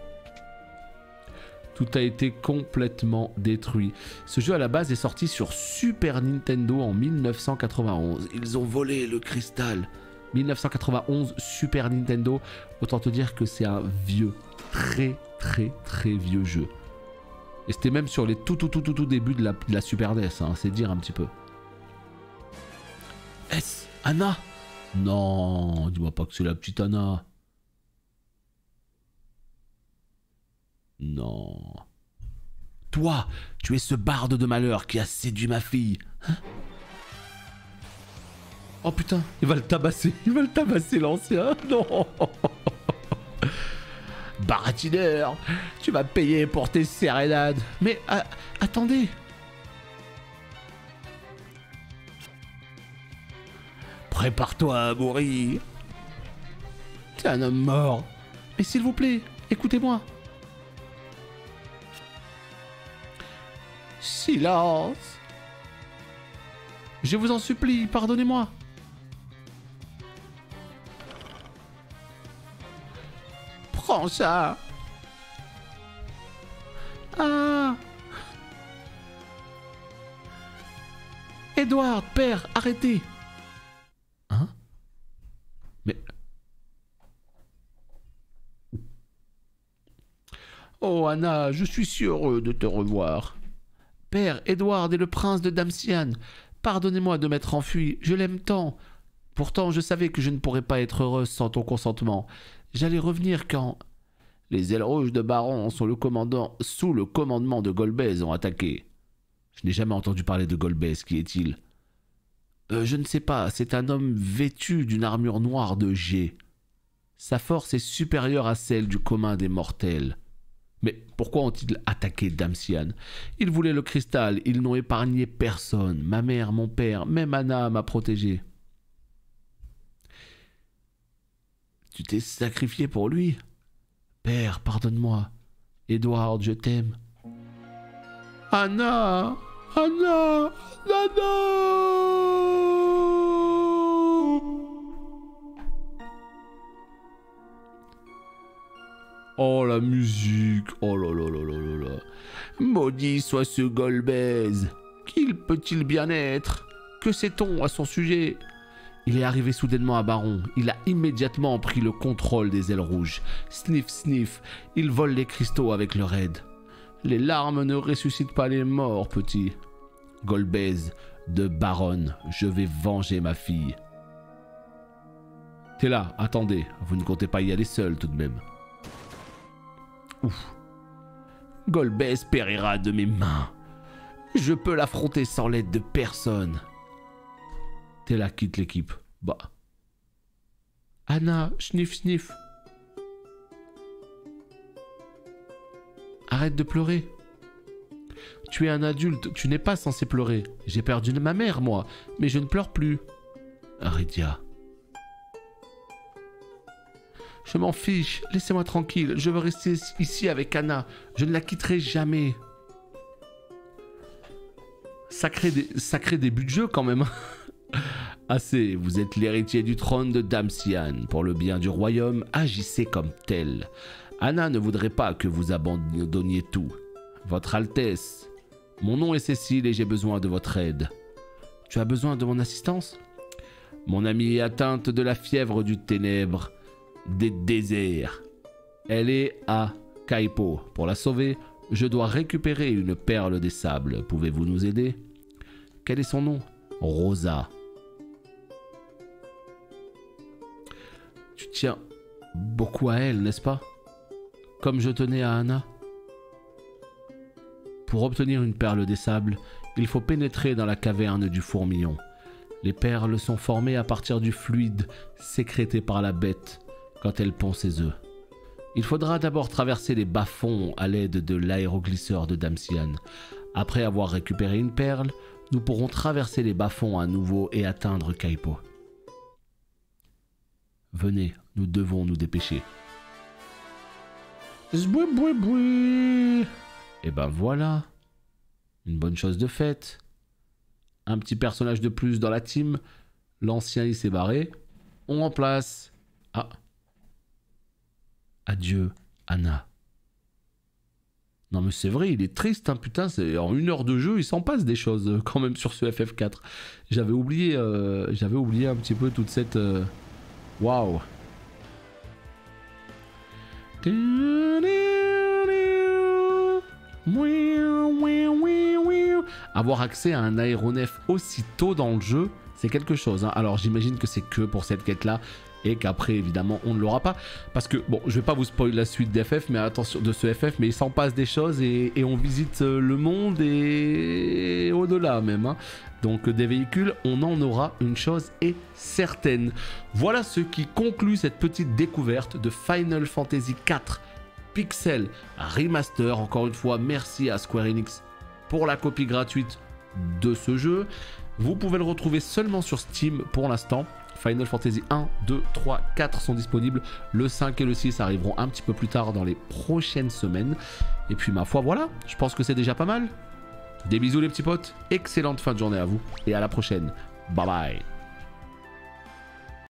Tout a été complètement détruit. Ce jeu à la base est sorti sur Super Nintendo en 1991. Ils ont volé le cristal. 1991, Super Nintendo. Autant te dire que c'est un vieux, très vieux jeu. Et c'était même sur les tout débuts de la Super NES. Hein, c'est dire un petit peu. Est-ce Anna? Non, dis-moi pas que c'est la petite Anna. Non. Toi, tu es ce barde de malheur qui a séduit ma fille. Hein? Oh putain, il va le tabasser. Il va le tabasser l'ancien. Non. Baratineur, tu vas payer pour tes sérénades. Mais attendez. Prépare-toi à mourir. T'es un homme mort. Mais s'il vous plaît, écoutez-moi. Silence. Je vous en supplie, pardonnez-moi. Prends ça. Ah. Edward, père, arrêtez. Hein? Mais... Oh Anna, je suis si heureux de te revoir. Père, Edward est le prince de Damsian. Pardonnez-moi de m'être enfui, je l'aime tant. Pourtant, je savais que je ne pourrais pas être heureuse sans ton consentement. J'allais revenir quand... Les ailes rouges de Baron sous le commandement de Golbez ont attaqué. Je n'ai jamais entendu parler de Golbez, qui est-il? Je ne sais pas, c'est un homme vêtu d'une armure noire de G. Sa force est supérieure à celle du commun des mortels. Mais pourquoi ont-ils attaqué Damsian? Ils voulaient le cristal, ils n'ont épargné personne. Ma mère, mon père, même Anna m'a protégé. Tu t'es sacrifié pour lui? Père, pardonne-moi. Edward, je t'aime. Anna! Anna! Anna! Oh la musique! Oh là là là là là là! Maudit soit ce Golbez! Qu'il peut-il bien être? Que sait-on à son sujet? Il est arrivé soudainement à Baron. Il a immédiatement pris le contrôle des ailes rouges. Sniff, sniff, il vole les cristaux avec leur aide. Les larmes ne ressuscitent pas les morts, petit. Golbez de Baron, je vais venger ma fille. T'es là, attendez, vous ne comptez pas y aller seul tout de même. Ouf. Golbez périra de mes mains. Je peux l'affronter sans l'aide de personne. T'es là, quitte l'équipe. Bah. Anna, sniff, sniff. Arrête de pleurer. Tu es un adulte, tu n'es pas censé pleurer. J'ai perdu ma mère, moi, mais je ne pleure plus. Aridia. Je m'en fiche, laissez-moi tranquille. Je veux rester ici avec Anna. Je ne la quitterai jamais. Sacré début de jeu, quand même. Assez, vous êtes l'héritier du trône de Damsian. Pour le bien du royaume, agissez comme tel. Anna ne voudrait pas que vous abandonniez tout. Votre Altesse, mon nom est Cécile et j'ai besoin de votre aide. Tu as besoin de mon assistance? Mon amie est atteinte de la fièvre du ténèbre, des déserts. Elle est à Kaipo. Pour la sauver, je dois récupérer une perle des sables. Pouvez-vous nous aider? Quel est son nom? Rosa. Tu tiens beaucoup à elle, n'est-ce pas? Comme je tenais à Anna. Pour obtenir une perle des sables, il faut pénétrer dans la caverne du fourmillon. Les perles sont formées à partir du fluide sécrété par la bête quand elle pond ses œufs. Il faudra d'abord traverser les bas-fonds à l'aide de l'aéroglisseur de Damsian. Après avoir récupéré une perle, nous pourrons traverser les bas-fonds à nouveau et atteindre Kaipo. Venez, nous devons nous dépêcher. Zbouiboui. Et ben voilà, une bonne chose de faite. Un petit personnage de plus dans la team. L'ancien il s'est barré. On remplace. Ah. Adieu, Anna. Non mais c'est vrai, il est triste, hein, putain, en 1 heure de jeu, il s'en passe des choses quand même sur ce FF4. J'avais oublié un petit peu toute cette... Waouh. Avoir accès à un aéronef aussitôt dans le jeu, c'est quelque chose. Hein. Alors j'imagine que c'est que pour cette quête-là et qu'après évidemment on ne l'aura pas. Parce que bon, je vais pas vous spoiler la suite d'FF, mais attention de ce FF, mais il s'en passe des choses et on visite le monde et au-delà même. Hein. Donc des véhicules, on en aura, une chose est certaine. Voilà ce qui conclut cette petite découverte de Final Fantasy IV Pixel Remaster. Encore une fois, merci à Square Enix pour la copie gratuite de ce jeu. Vous pouvez le retrouver seulement sur Steam pour l'instant. Final Fantasy 1, 2, 3, 4 sont disponibles. Le 5 et le 6 arriveront un petit peu plus tard dans les prochaines semaines. Et puis ma foi, voilà, je pense que c'est déjà pas mal. Des bisous les petits potes, excellente fin de journée à vous et à la prochaine. Bye bye.